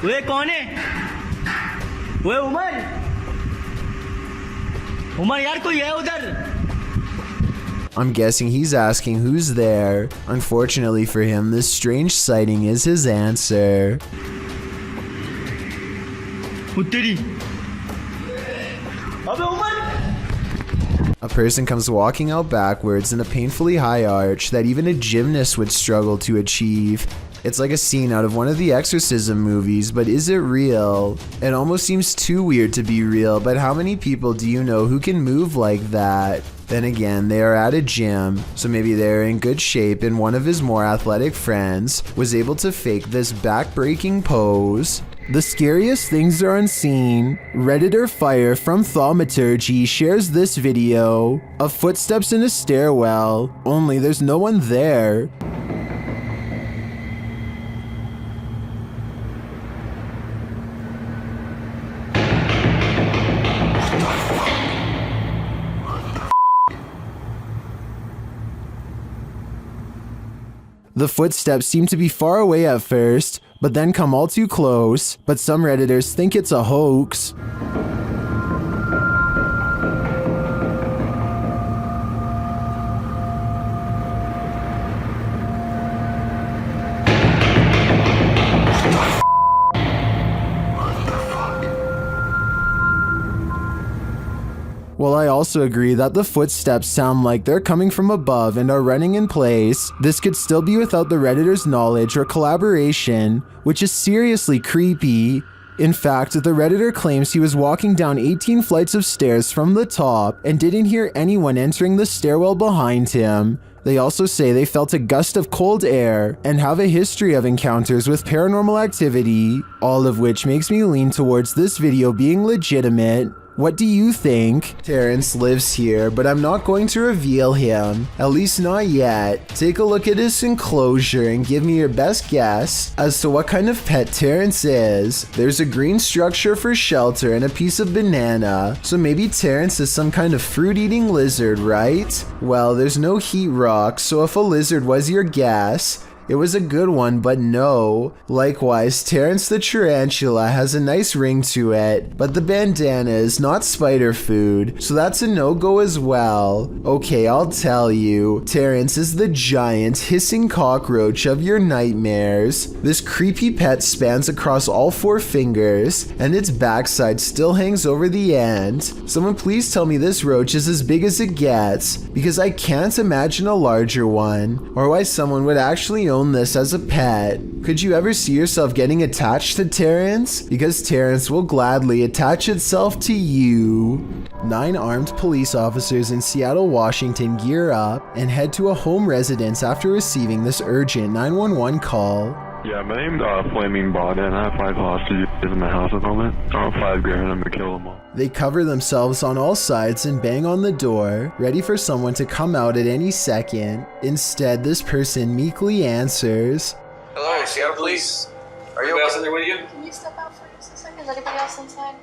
वे कौन है? वे उमर? उमर यार कोई है उधर? I'm guessing he's asking who's there. Unfortunately for him, this strange sighting is his answer. उत्तरी. अबे Umar? A person comes walking out backwards in a painfully high arch that even a gymnast would struggle to achieve. It's like a scene out of one of the exorcism movies, but is it real? It almost seems too weird to be real, but how many people do you know who can move like that? Then again, they are at a gym, so maybe they're in good shape and one of his more athletic friends was able to fake this back-breaking pose. The scariest things are unseen. Redditor Fire from Thaumaturgy shares this video of footsteps in a stairwell, only there's no one there. The footsteps seem to be far away at first, but then come all too close, but some Redditors think it's a hoax. While I also agree that the footsteps sound like they're coming from above and are running in place, this could still be without the Redditor's knowledge or collaboration, which is seriously creepy. In fact, the Redditor claims he was walking down 18 flights of stairs from the top and didn't hear anyone entering the stairwell behind him. They also say they felt a gust of cold air and have a history of encounters with paranormal activity, all of which makes me lean towards this video being legitimate. What do you think? Terrence lives here, but I'm not going to reveal him, at least not yet. Take a look at his enclosure and give me your best guess as to what kind of pet Terrence is. There's a green structure for shelter and a piece of banana, so maybe Terrence is some kind of fruit-eating lizard, right? Well, there's no heat rock, so if a lizard was your guess, it was a good one, but no. Likewise, Terrence the Tarantula has a nice ring to it, but the bandana is not spider food, so that's a no-go as well. Okay, I'll tell you. Terrence is the giant, hissing cockroach of your nightmares. This creepy pet spans across all 4 fingers, and its backside still hangs over the end. Someone please tell me this roach is as big as it gets, because I can't imagine a larger one, or why someone would actually own this as a pet. Could you ever see yourself getting attached to Terrence? Because Terrence will gladly attach itself to you. 9 armed police officers in Seattle, Washington gear up and head to a home residence after receiving this urgent 911 call. Yeah, my name's Flaming Bod, and I have 5 hostages in my house at the moment. I want $5,000, I'm gonna kill them all. They cover themselves on all sides and bang on the door, ready for someone to come out at any second. Instead, this person meekly answers, "Hello, Seattle Police. Are you okay? Else in there with you? Can you step out for just a second? Is anybody else inside?"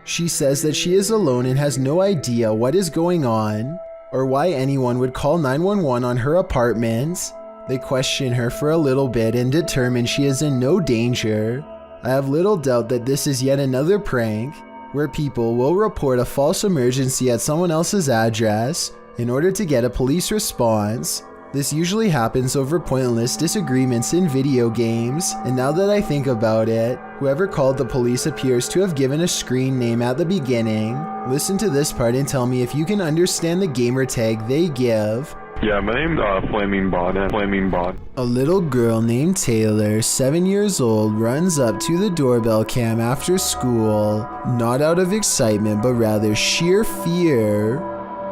She says that she is alone and has no idea what is going on, or why anyone would call 911 on her apartment. They question her for a little bit and determine she is in no danger. I have little doubt that this is yet another prank, where people will report a false emergency at someone else's address in order to get a police response. This usually happens over pointless disagreements in video games, and now that I think about it, whoever called the police appears to have given a screen name at the beginning. Listen to this part and tell me if you can understand the gamer tag they give. Yeah, my name's Flaming Bod, Flaming Bod. A little girl named Taylor, 7 years old, runs up to the doorbell cam after school, not out of excitement but rather sheer fear.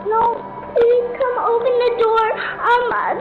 No, please come open the door.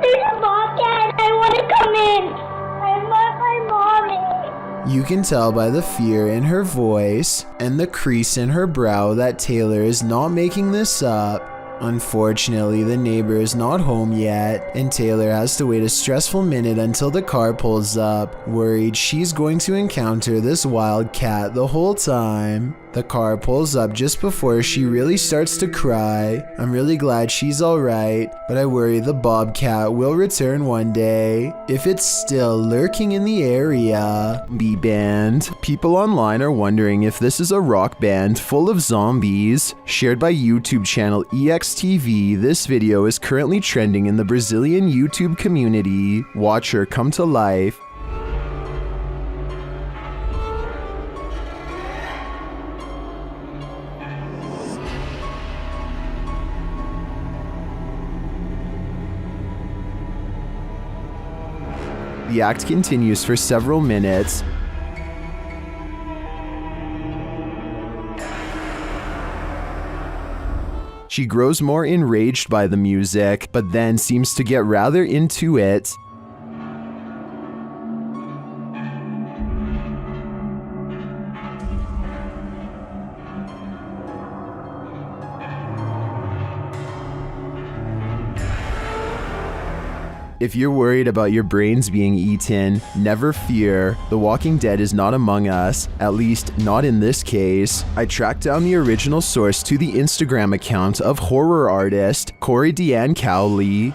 There's a bobcat. I want to come in. I love my mommy. You can tell by the fear in her voice and the crease in her brow that Taylor is not making this up. Unfortunately, the neighbor is not home yet, and Taylor has to wait a stressful minute until the car pulls up, worried she's going to encounter this wild cat the whole time. The car pulls up just before she really starts to cry. I'm really glad she's alright, but I worry the bobcat will return one day, if it's still lurking in the area. B-Band. People online are wondering if this is a rock band full of zombies. Shared by YouTube channel EXTV, this video is currently trending in the Brazilian YouTube community. Watch her come to life. The act continues for several minutes. She grows more enraged by the music, but then seems to get rather into it. If you're worried about your brains being eaten, never fear. The Walking Dead is not among us, at least not in this case. I tracked down the original source to the Instagram account of horror artist Corey Deanne Cowley.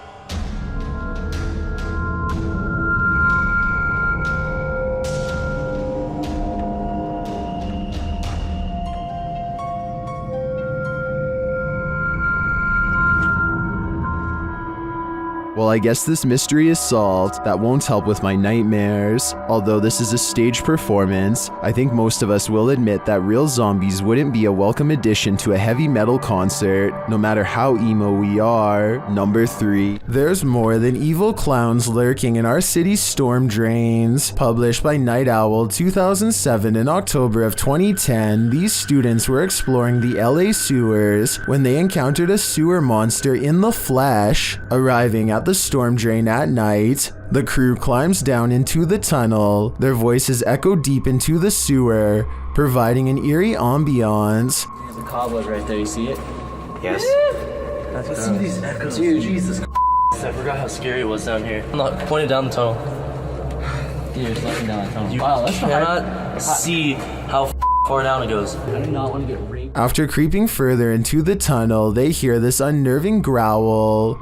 Well, I guess this mystery is solved. That won't help with my nightmares. Although this is a stage performance, I think most of us will admit that real zombies wouldn't be a welcome addition to a heavy metal concert, no matter how emo we are. Number 3. There's more than evil clowns lurking in our city's storm drains. Published by Night Owl 2007 in October of 2010, these students were exploring the LA sewers when they encountered a sewer monster in the flesh. Arriving at the storm drain at night, the crew climbs down into the tunnel. Their voices echo deep into the sewer, providing an eerie ambiance. There's a cobweb right there, you see it? Yes. Let's see these echoes. Dude, Jesus I forgot how scary it was down here. I'm not pointing down the tunnel. Dude, it's looking down the tunnel. You cannot see how far down it goes. I do not want to get raped. After creeping further into the tunnel, they hear this unnerving growl.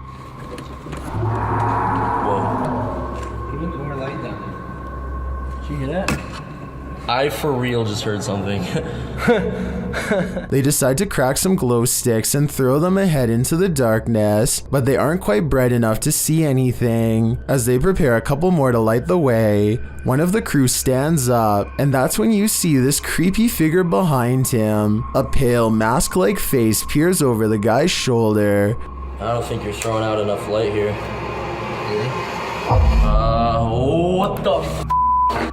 You hear that? I for real just heard something. They decide to crack some glow sticks and throw them ahead into the darkness, but they aren't quite bright enough to see anything. As they prepare a couple more to light the way, one of the crew stands up, and that's when you see this creepy figure behind him. A pale, mask-like face peers over the guy's shoulder. I don't think you're throwing out enough light here. What the f***?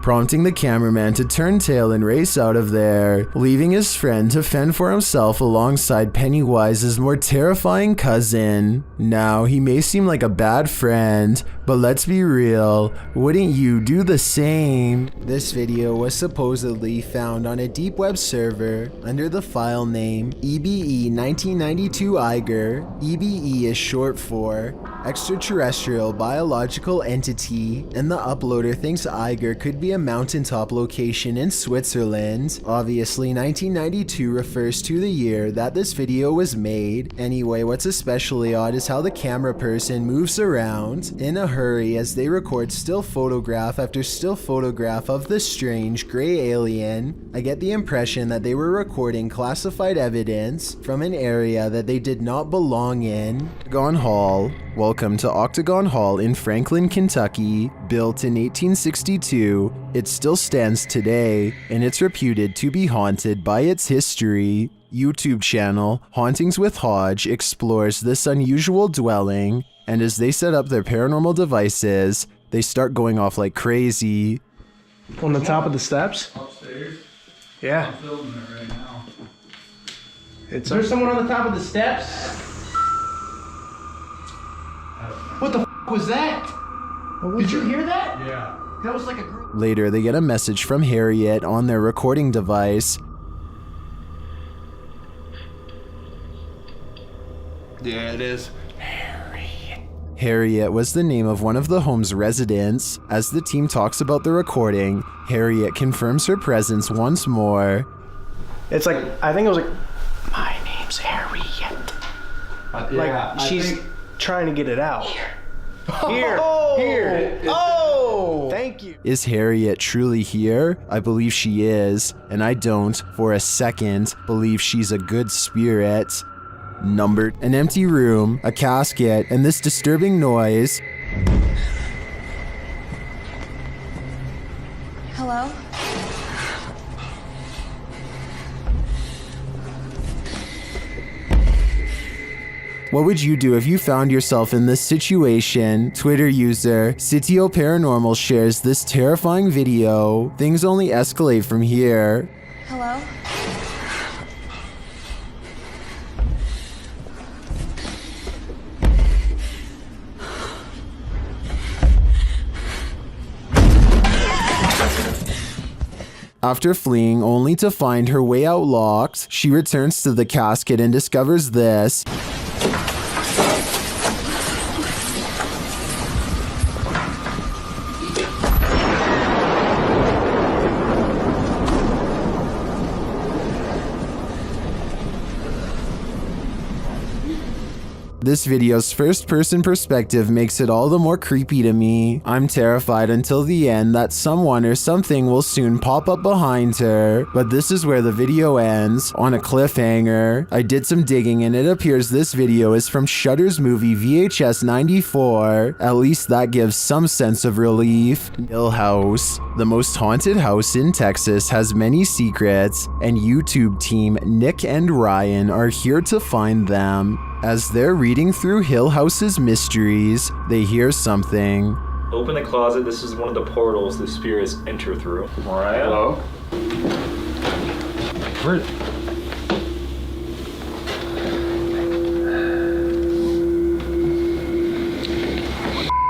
Prompting the cameraman to turn tail and race out of there, leaving his friend to fend for himself alongside Pennywise's more terrifying cousin. Now, he may seem like a bad friend, but let's be real, wouldn't you do the same? This video was supposedly found on a deep web server under the file name EBE1992 Eiger. EBE is short for Extraterrestrial Biological Entity, and the uploader thinks Eiger could be a mountaintop location in Switzerland. Obviously, 1992 refers to the year that this video was made. Anyway, what's especially odd is how the camera person moves around in a hurry as they record still photograph after still photograph of the strange gray alien. I get the impression that they were recording classified evidence from an area that they did not belong in. Octagon Hall. Welcome to Octagon Hall in Franklin, Kentucky. Built in 1862, it still stands today, and it's reputed to be haunted by its history. YouTube channel Hauntings with Hodge explores this unusual dwelling, and as they set up their paranormal devices, they start going off like crazy. On the top of the steps? Upstairs? Yeah. I'm filming it right now. Is there someone on the top of the steps? What the f was that? Did you hear that? Yeah. That was like a group. Later, they get a message from Harriet on their recording device. Yeah, it is. Harriet was the name of one of the home's residents. As the team talks about the recording, Harriet confirms her presence once more. It's like, I think it was like, my name's Harriet. She's trying to get it out. Here. Oh, thank you. Is Harriet truly here? I believe she is, and I don't, for a second, believe she's a good spirit. Numbered, an empty room, a casket, and this disturbing noise. Hello? What would you do if you found yourself in this situation? Twitter user Sitio Paranormal shares this terrifying video. Things only escalate from here. Hello? After fleeing only to find her way out locked, she returns to the casket and discovers this. This video's first-person perspective makes it all the more creepy to me. I'm terrified until the end that someone or something will soon pop up behind her, but this is where the video ends, on a cliffhanger. I did some digging and it appears this video is from Shudder's movie VHS 94. At least that gives some sense of relief. Hill House. The most haunted house in Texas has many secrets, and YouTube team Nick and Ryan are here to find them. As they're reading through Hill House's mysteries, they hear something. Open the closet. This is one of the portals the spirits enter through. Mariah? Hello? Where?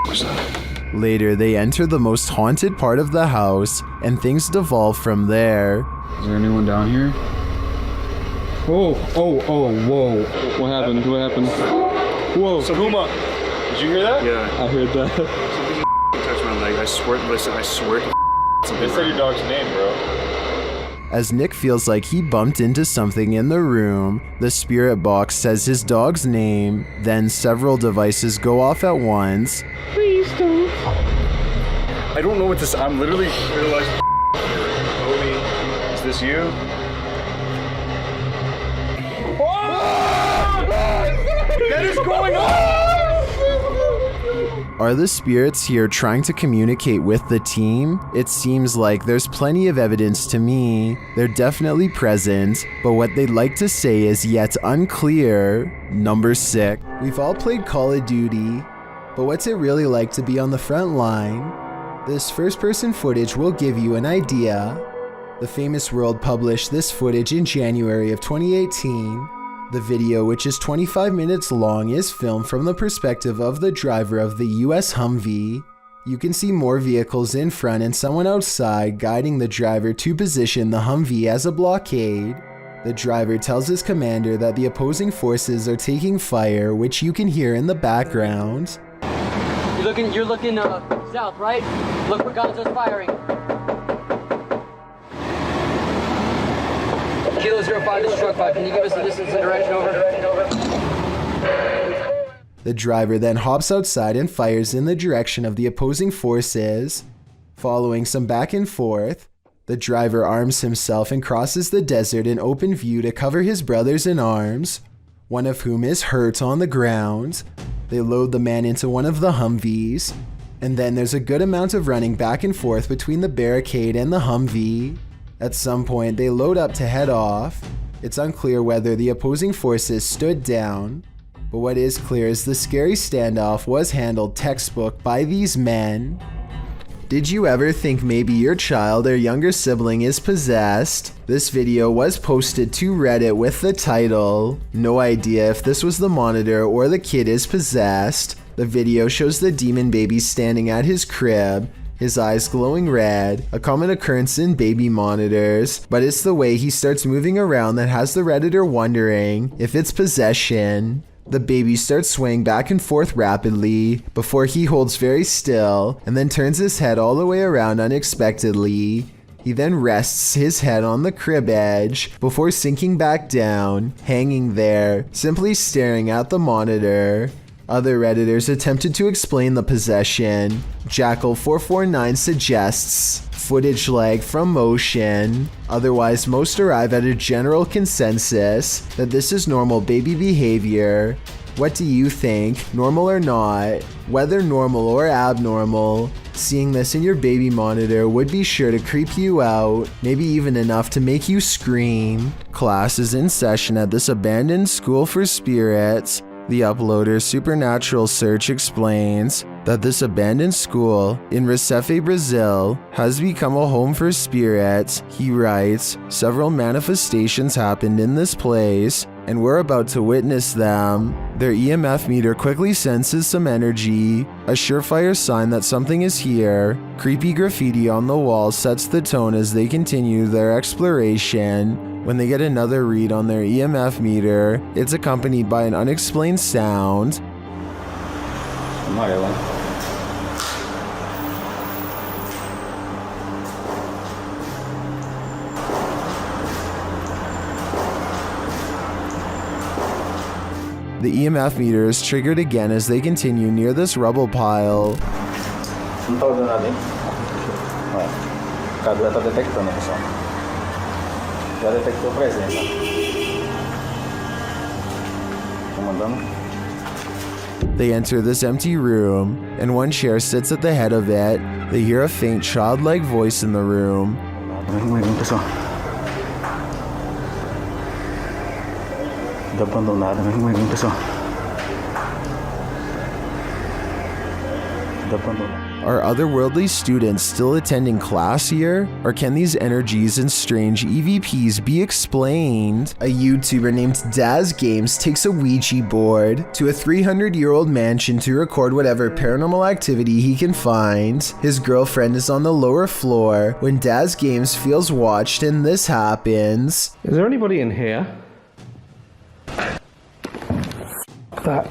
What's that? Later, they enter the most haunted part of the house, and things devolve from there. Is there anyone down here? Whoa. What happened? Whoa. Sahuma, did you hear that? Yeah. I heard that. Something touched my leg. I swear to They said your dog's name, bro. As Nick feels like he bumped into something in the room, the spirit box says his dog's name, then several devices go off at once. Please don't. I don't know what this. I'm literally realizing. Homie, is this you? What is going on? Are the spirits here trying to communicate with the team? It seems like there's plenty of evidence to me. They're definitely present, but what they'd like to say is yet unclear. Number 6. We've all played Call of Duty, but what's it really like to be on the front line? This first-person footage will give you an idea. The Famous World published this footage in January of 2018. The video, which is 25 minutes long, is filmed from the perspective of the driver of the US Humvee. You can see more vehicles in front and someone outside guiding the driver to position the Humvee as a blockade. The driver tells his commander that the opposing forces are taking fire, which you can hear in the background. You're looking south, right? Look where Gonzo's firing. Kilo 05, this is truck 5. Can you give us the distance and direction over? The driver then hops outside and fires in the direction of the opposing forces. Following some back and forth, the driver arms himself and crosses the desert in open view to cover his brothers in arms, one of whom is hurt on the ground. They load the man into one of the Humvees, and then there's a good amount of running back and forth between the barricade and the Humvee. At some point, they load up to head off. It's unclear whether the opposing forces stood down, but what is clear is the scary standoff was handled textbook by these men. Did you ever think maybe your child or younger sibling is possessed? This video was posted to Reddit with the title, "No idea if this was the monitor or the kid is possessed." The video shows the demon baby standing at his crib, his eyes glowing red, a common occurrence in baby monitors, but it's the way he starts moving around that has the Redditor wondering if it's possession. The baby starts swaying back and forth rapidly before he holds very still and then turns his head all the way around unexpectedly. He then rests his head on the crib edge before sinking back down, hanging there, simply staring at the monitor. Other Redditors attempted to explain the possession. Jackal449 suggests footage lag from motion. Otherwise, most arrive at a general consensus that this is normal baby behavior. What do you think, normal or not? Whether normal or abnormal, seeing this in your baby monitor would be sure to creep you out, maybe even enough to make you scream. Class is in session at this abandoned school for spirits. The uploader's supernatural search explains that this abandoned school in Recife, Brazil has become a home for spirits. He writes, several manifestations happened in this place and we're about to witness them. Their EMF meter quickly senses some energy, a surefire sign that something is here. Creepy graffiti on the wall sets the tone as they continue their exploration. When they get another read on their EMF meter, it's accompanied by an unexplained sound. The EMF meter is triggered again as they continue near this rubble pile. They enter this empty room, and one chair sits at the head of it. They hear a faint childlike voice in the room. Are otherworldly students still attending class here? Or can these energies and strange EVPs be explained? A YouTuber named Daz Games takes a Ouija board to a 300-year-old mansion to record whatever paranormal activity he can find. His girlfriend is on the lower floor when Daz Games feels watched, and this happens. Is there anybody in here? That.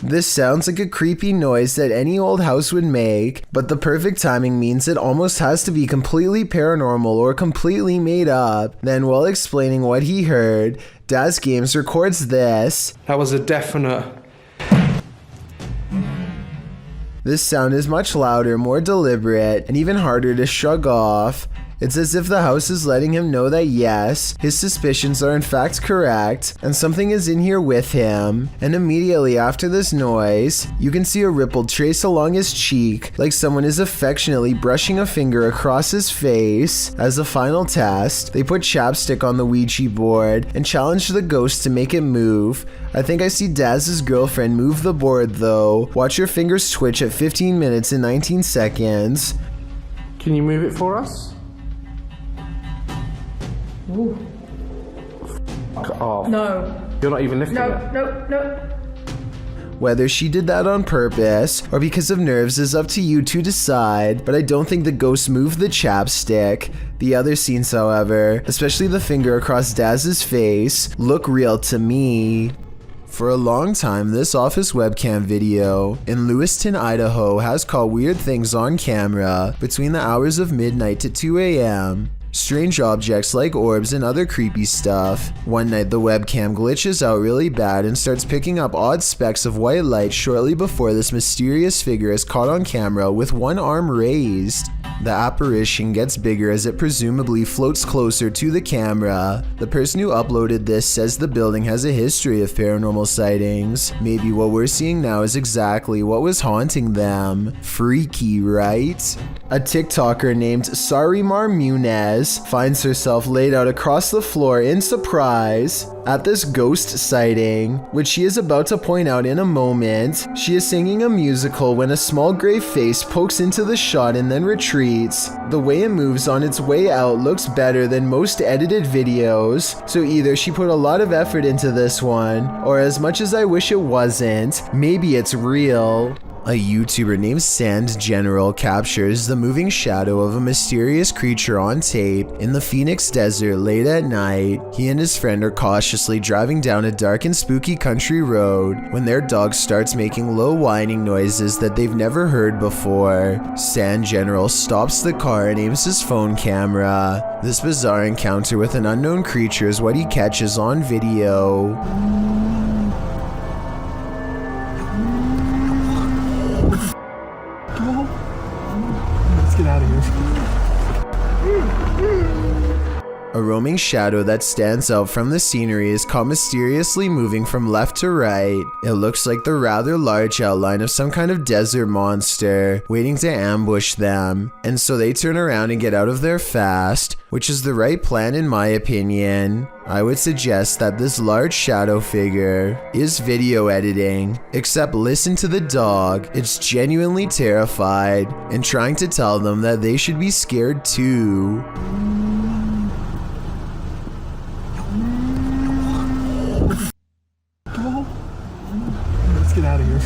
This sounds like a creepy noise that any old house would make, but the perfect timing means it almost has to be completely paranormal or completely made up. Then, while explaining what he heard, Daz Games records this. That was a definite. This sound is much louder, more deliberate, and even harder to shrug off. It's as if the house is letting him know that yes, his suspicions are in fact correct, and something is in here with him. And immediately after this noise, you can see a ripple trace along his cheek, like someone is affectionately brushing a finger across his face. As a final test, they put chapstick on the Ouija board and challenge the ghost to make it move. I think I see Daz's girlfriend move the board though. Watch your fingers twitch at 15 minutes and 19 seconds. Can you move it for us? Ooh. F off. No. You're not even lifting it? No. Whether she did that on purpose or because of nerves is up to you to decide, but I don't think the ghost moved the chapstick. The other scenes, however, especially the finger across Daz's face, look real to me. For a long time, this office webcam video in Lewiston, Idaho has caught weird things on camera between the hours of midnight to 2 a.m. Strange objects like orbs and other creepy stuff. One night the webcam glitches out really bad and starts picking up odd specks of white light shortly before this mysterious figure is caught on camera with one arm raised. The apparition gets bigger as it presumably floats closer to the camera. The person who uploaded this says the building has a history of paranormal sightings. Maybe what we're seeing now is exactly what was haunting them. Freaky, right? A TikToker named Sarimar Munez finds herself laid out across the floor in surprise at this ghost sighting, which she is about to point out in a moment. She is singing a musical when a small gray face pokes into the shot and then retreats. The way it moves on its way out looks better than most edited videos, so either she put a lot of effort into this one, or as much as I wish it wasn't, maybe it's real. A YouTuber named Sand General captures the moving shadow of a mysterious creature on tape in the Phoenix desert late at night. He and his friend are cautiously driving down a dark and spooky country road when their dog starts making low whining noises that they've never heard before. Sand General stops the car and aims his phone camera. This bizarre encounter with an unknown creature is what he catches on video. Let's get out of here. A A roaming shadow that stands out from the scenery is caught mysteriously moving from left to right. It looks like the rather large outline of some kind of desert monster waiting to ambush them, and so they turn around and get out of there fast, which is the right plan in my opinion. I would suggest that this large shadow figure is video editing, except listen to the dog. It's genuinely terrified and trying to tell them that they should be scared too. Let's get out of here.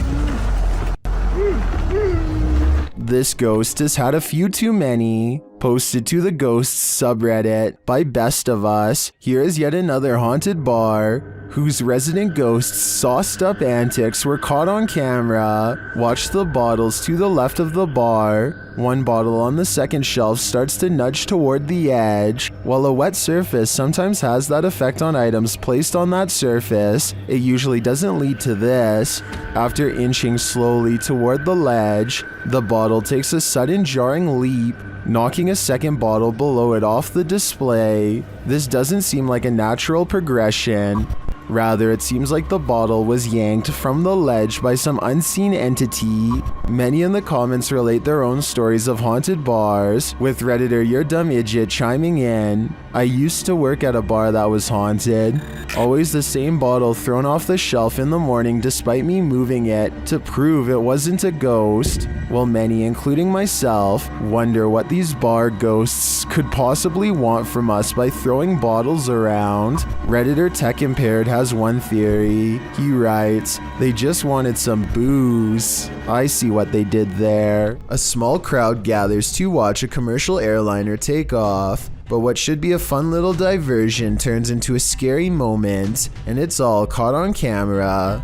This ghost has had a few too many. Posted to the Ghosts subreddit by Best of Us. Here is yet another haunted bar whose resident ghosts' sauced up antics were caught on camera. Watch the bottles to the left of the bar. One bottle on the second shelf starts to nudge toward the edge. While a wet surface sometimes has that effect on items placed on that surface, it usually doesn't lead to this. After inching slowly toward the ledge, the bottle takes a sudden jarring leap, knocking a second bottle below it off the display. This doesn't seem like a natural progression. Rather, it seems like the bottle was yanked from the ledge by some unseen entity. Many in the comments relate their own stories of haunted bars, with Redditor Your Dumb Idiot chiming in. I used to work at a bar that was haunted. Always the same bottle thrown off the shelf in the morning despite me moving it to prove it wasn't a ghost. While many, including myself, wonder what these bar ghosts could possibly want from us by throwing bottles around. Redditor Tech Impaired has one theory. He writes, they just wanted some booze. I see what they did there. A small crowd gathers to watch a commercial airliner take off. But what should be a fun little diversion turns into a scary moment, and it's all caught on camera.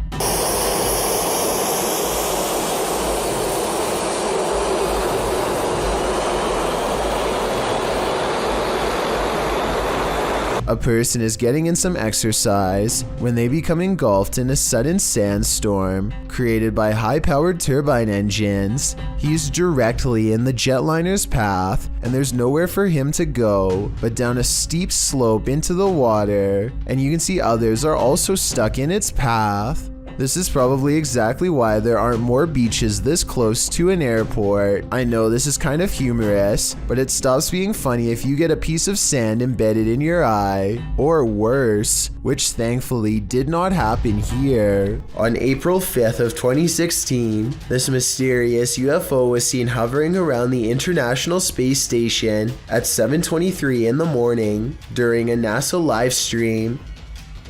A person is getting in some exercise when they become engulfed in a sudden sandstorm created by high-powered turbine engines. He's directly in the jetliner's path, and there's nowhere for him to go but down a steep slope into the water, and you can see others are also stuck in its path. This is probably exactly why there aren't more beaches this close to an airport. I know this is kind of humorous, but it stops being funny if you get a piece of sand embedded in your eye, or worse, which thankfully did not happen here. On April 5th of 2016, this mysterious UFO was seen hovering around the International Space Station at 7:23 in the morning during a NASA live stream.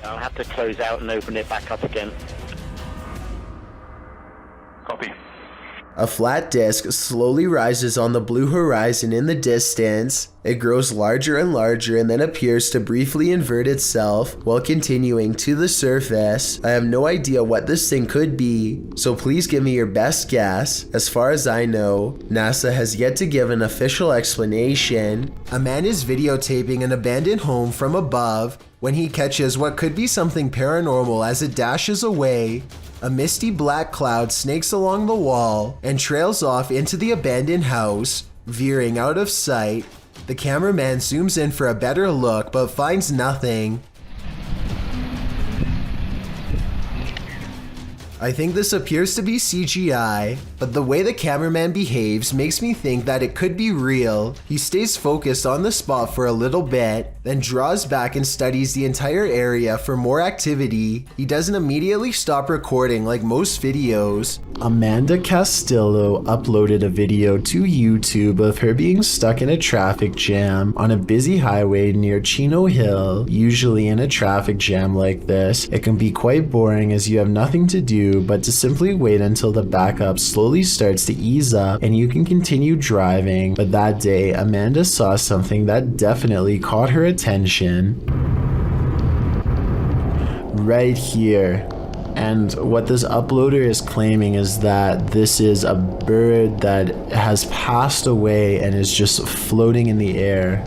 I'll have to close out and open it back up again. Copy. A flat disk slowly rises on the blue horizon in the distance. It grows larger and larger and then appears to briefly invert itself while continuing to the surface. I have no idea what this thing could be, so please give me your best guess. As far as I know, NASA has yet to give an official explanation. A man is videotaping an abandoned home from above when he catches what could be something paranormal as it dashes away. A misty black cloud snakes along the wall and trails off into the abandoned house, veering out of sight. The cameraman zooms in for a better look but finds nothing. I think this appears to be CGI, but the way the cameraman behaves makes me think that it could be real. He stays focused on the spot for a little bit, then draws back and studies the entire area for more activity. He doesn't immediately stop recording like most videos. Amanda Castillo uploaded a video to YouTube of her being stuck in a traffic jam on a busy highway near Chino Hill. Usually in a traffic jam like this, it can be quite boring as you have nothing to do but to simply wait until the backup slowly starts to ease up and you can continue driving. But that day, Amanda saw something that definitely caught her attention. Right here. And what this uploader is claiming is that this is a bird that has passed away and is just floating in the air.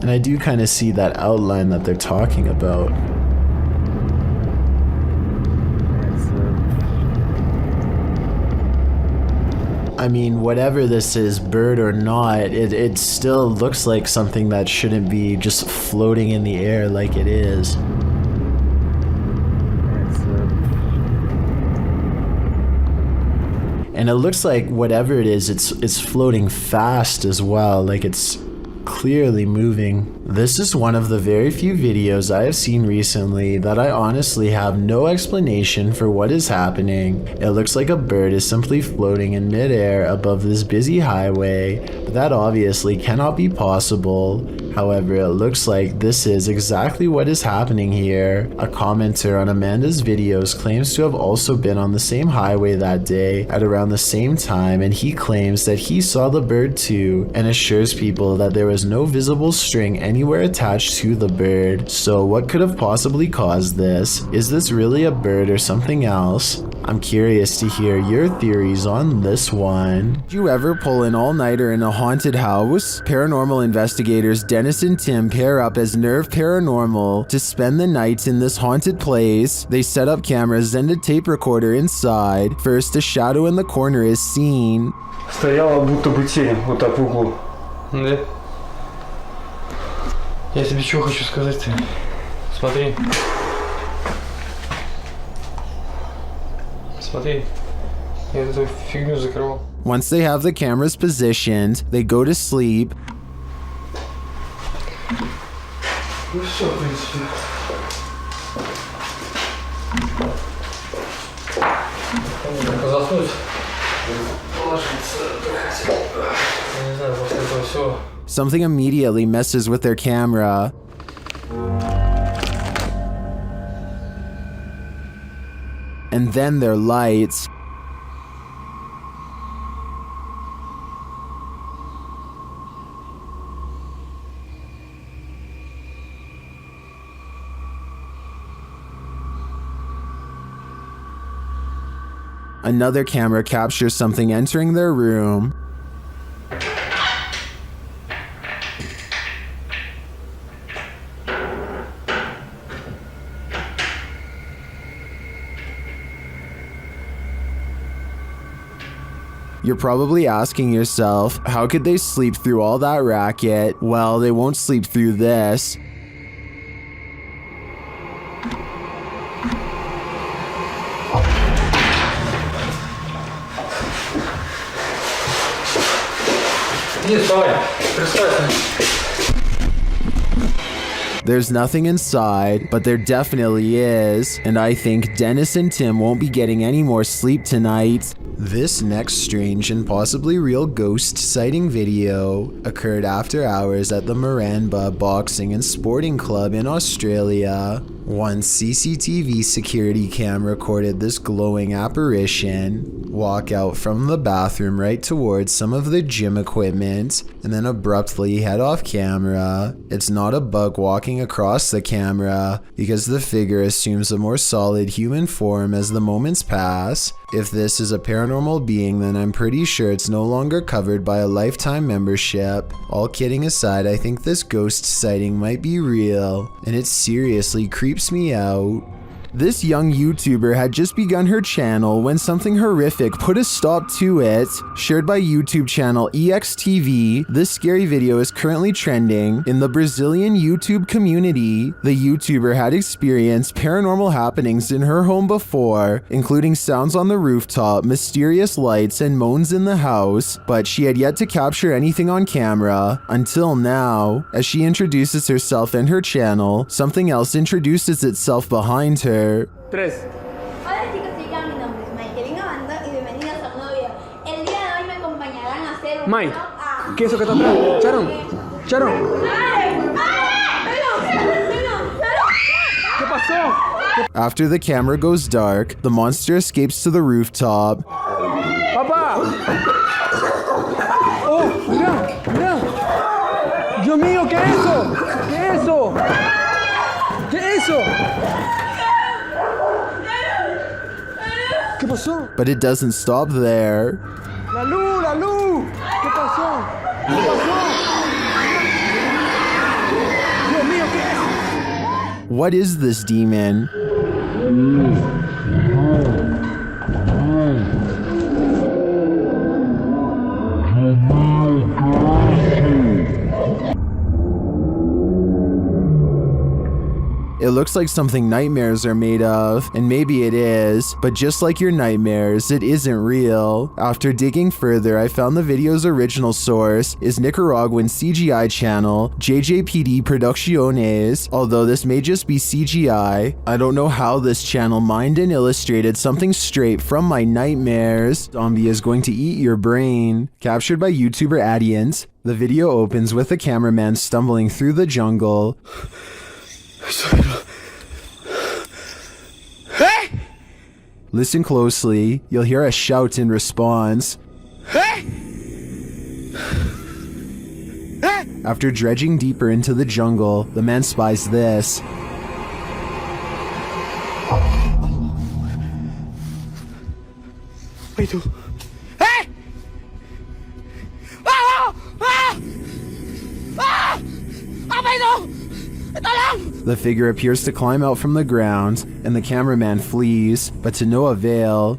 And I do kind of see that outline that they're talking about. I mean, whatever this is, bird or not, it still looks like something that shouldn't be just floating in the air like it is. And it looks like whatever it is, it's floating fast as well, like it's clearly moving. This is one of the very few videos I have seen recently that I honestly have no explanation for what is happening. It looks like a bird is simply floating in midair above this busy highway, but that obviously cannot be possible. However, it looks like this is exactly what is happening here. A commenter on Amanda's videos claims to have also been on the same highway that day at around the same time, and he claims that he saw the bird too and assures people that there was no visible string anywhere attached to the bird. So what could have possibly caused this? Is this really a bird or something else? I'm curious to hear your theories on this one. Did you ever pull an all-nighter in a haunted house? Paranormal investigators Dennis and Tim pair up as Nerve Paranormal to spend the night in this haunted place. They set up cameras and a tape recorder inside. First, a shadow in the corner is seen. Стояла будто бы тень вот так в углу. Да? Я тебе что хочу сказать-то? Смотри. Смотри. Я эту фигню закрывал. Once they have the cameras positioned, they go to sleep. Ну все, в принципе. Заснуть. Ложиться. Я не знаю, после этого все. Something immediately messes with their camera. And then their lights. Another camera captures something entering their room. You're probably asking yourself, how could they sleep through all that racket? Well, they won't sleep through this. There's nothing inside, but there definitely is, and I think Dennis and Tim won't be getting any more sleep tonight. This next strange and possibly real ghost sighting video occurred after hours at the Maranba Boxing and Sporting Club in Australia. One CCTV security cam recorded this glowing apparition walk out from the bathroom right towards some of the gym equipment and then abruptly head off camera. It's not a bug walking across the camera because the figure assumes a more solid human form as the moments pass. If this is a paranormal being, then I'm pretty sure it's no longer covered by a lifetime membership. All kidding aside, I think this ghost sighting might be real, and it seriously creeps me out. This young YouTuber had just begun her channel when something horrific put a stop to it. Shared by YouTube channel EXTV, this scary video is currently trending in the Brazilian YouTube community. The YouTuber had experienced paranormal happenings in her home before, including sounds on the rooftop, mysterious lights, and moans in the house, but she had yet to capture anything on camera until now. As she introduces herself and her channel, something else introduces itself behind her. Tres. Hola chicos, mi nombre es Mike, vengo bando y bienvenidos a un nuevo video. El día de hoy me acompañarán a hacer un Mike, vlog a... ¿qué es eso que está atrás? Sharon, Sharon. ¿Qué pasó? After the camera goes dark, the monster escapes to the rooftop. Papá. Oh, mira, mira. Dios mío, ¿qué es eso? ¿Qué es eso? ¿Qué es eso? ¿Qué pasó? But it doesn't stop there. La luz, la luz. ¿Qué pasó? ¿Qué pasó? Dios mío, ¿qué es? What is this demon? It looks like something nightmares are made of, and maybe it is, but just like your nightmares, it isn't real. After digging further, I found the video's original source is Nicaraguan CGI channel JJPD Producciones. Although this may just be CGI, I don't know how this channel mined and illustrated something straight from my nightmares. Zombie is going to eat your brain. Captured by YouTuber Adient, the video opens with a cameraman stumbling through the jungle. Listen closely, you'll hear a shout in response. After dredging deeper into the jungle, the man spies this. The figure appears to climb out from the ground, and the cameraman flees, but to no avail.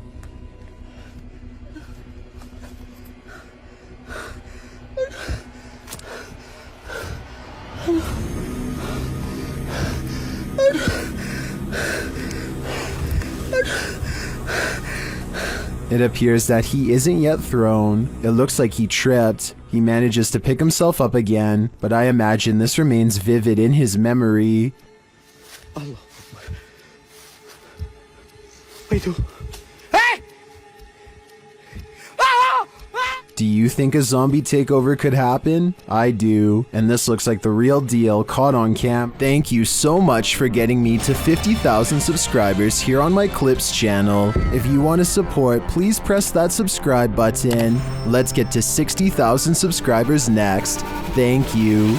It appears that he isn't yet thrown. It looks like he tripped. He manages to pick himself up again, but I imagine this remains vivid in his memory. Do you think a zombie takeover could happen? I do, and this looks like the real deal caught on cam. Thank you so much for getting me to 50,000 subscribers here on my Clips channel. If you want to support, please press that subscribe button. Let's get to 60,000 subscribers next. Thank you.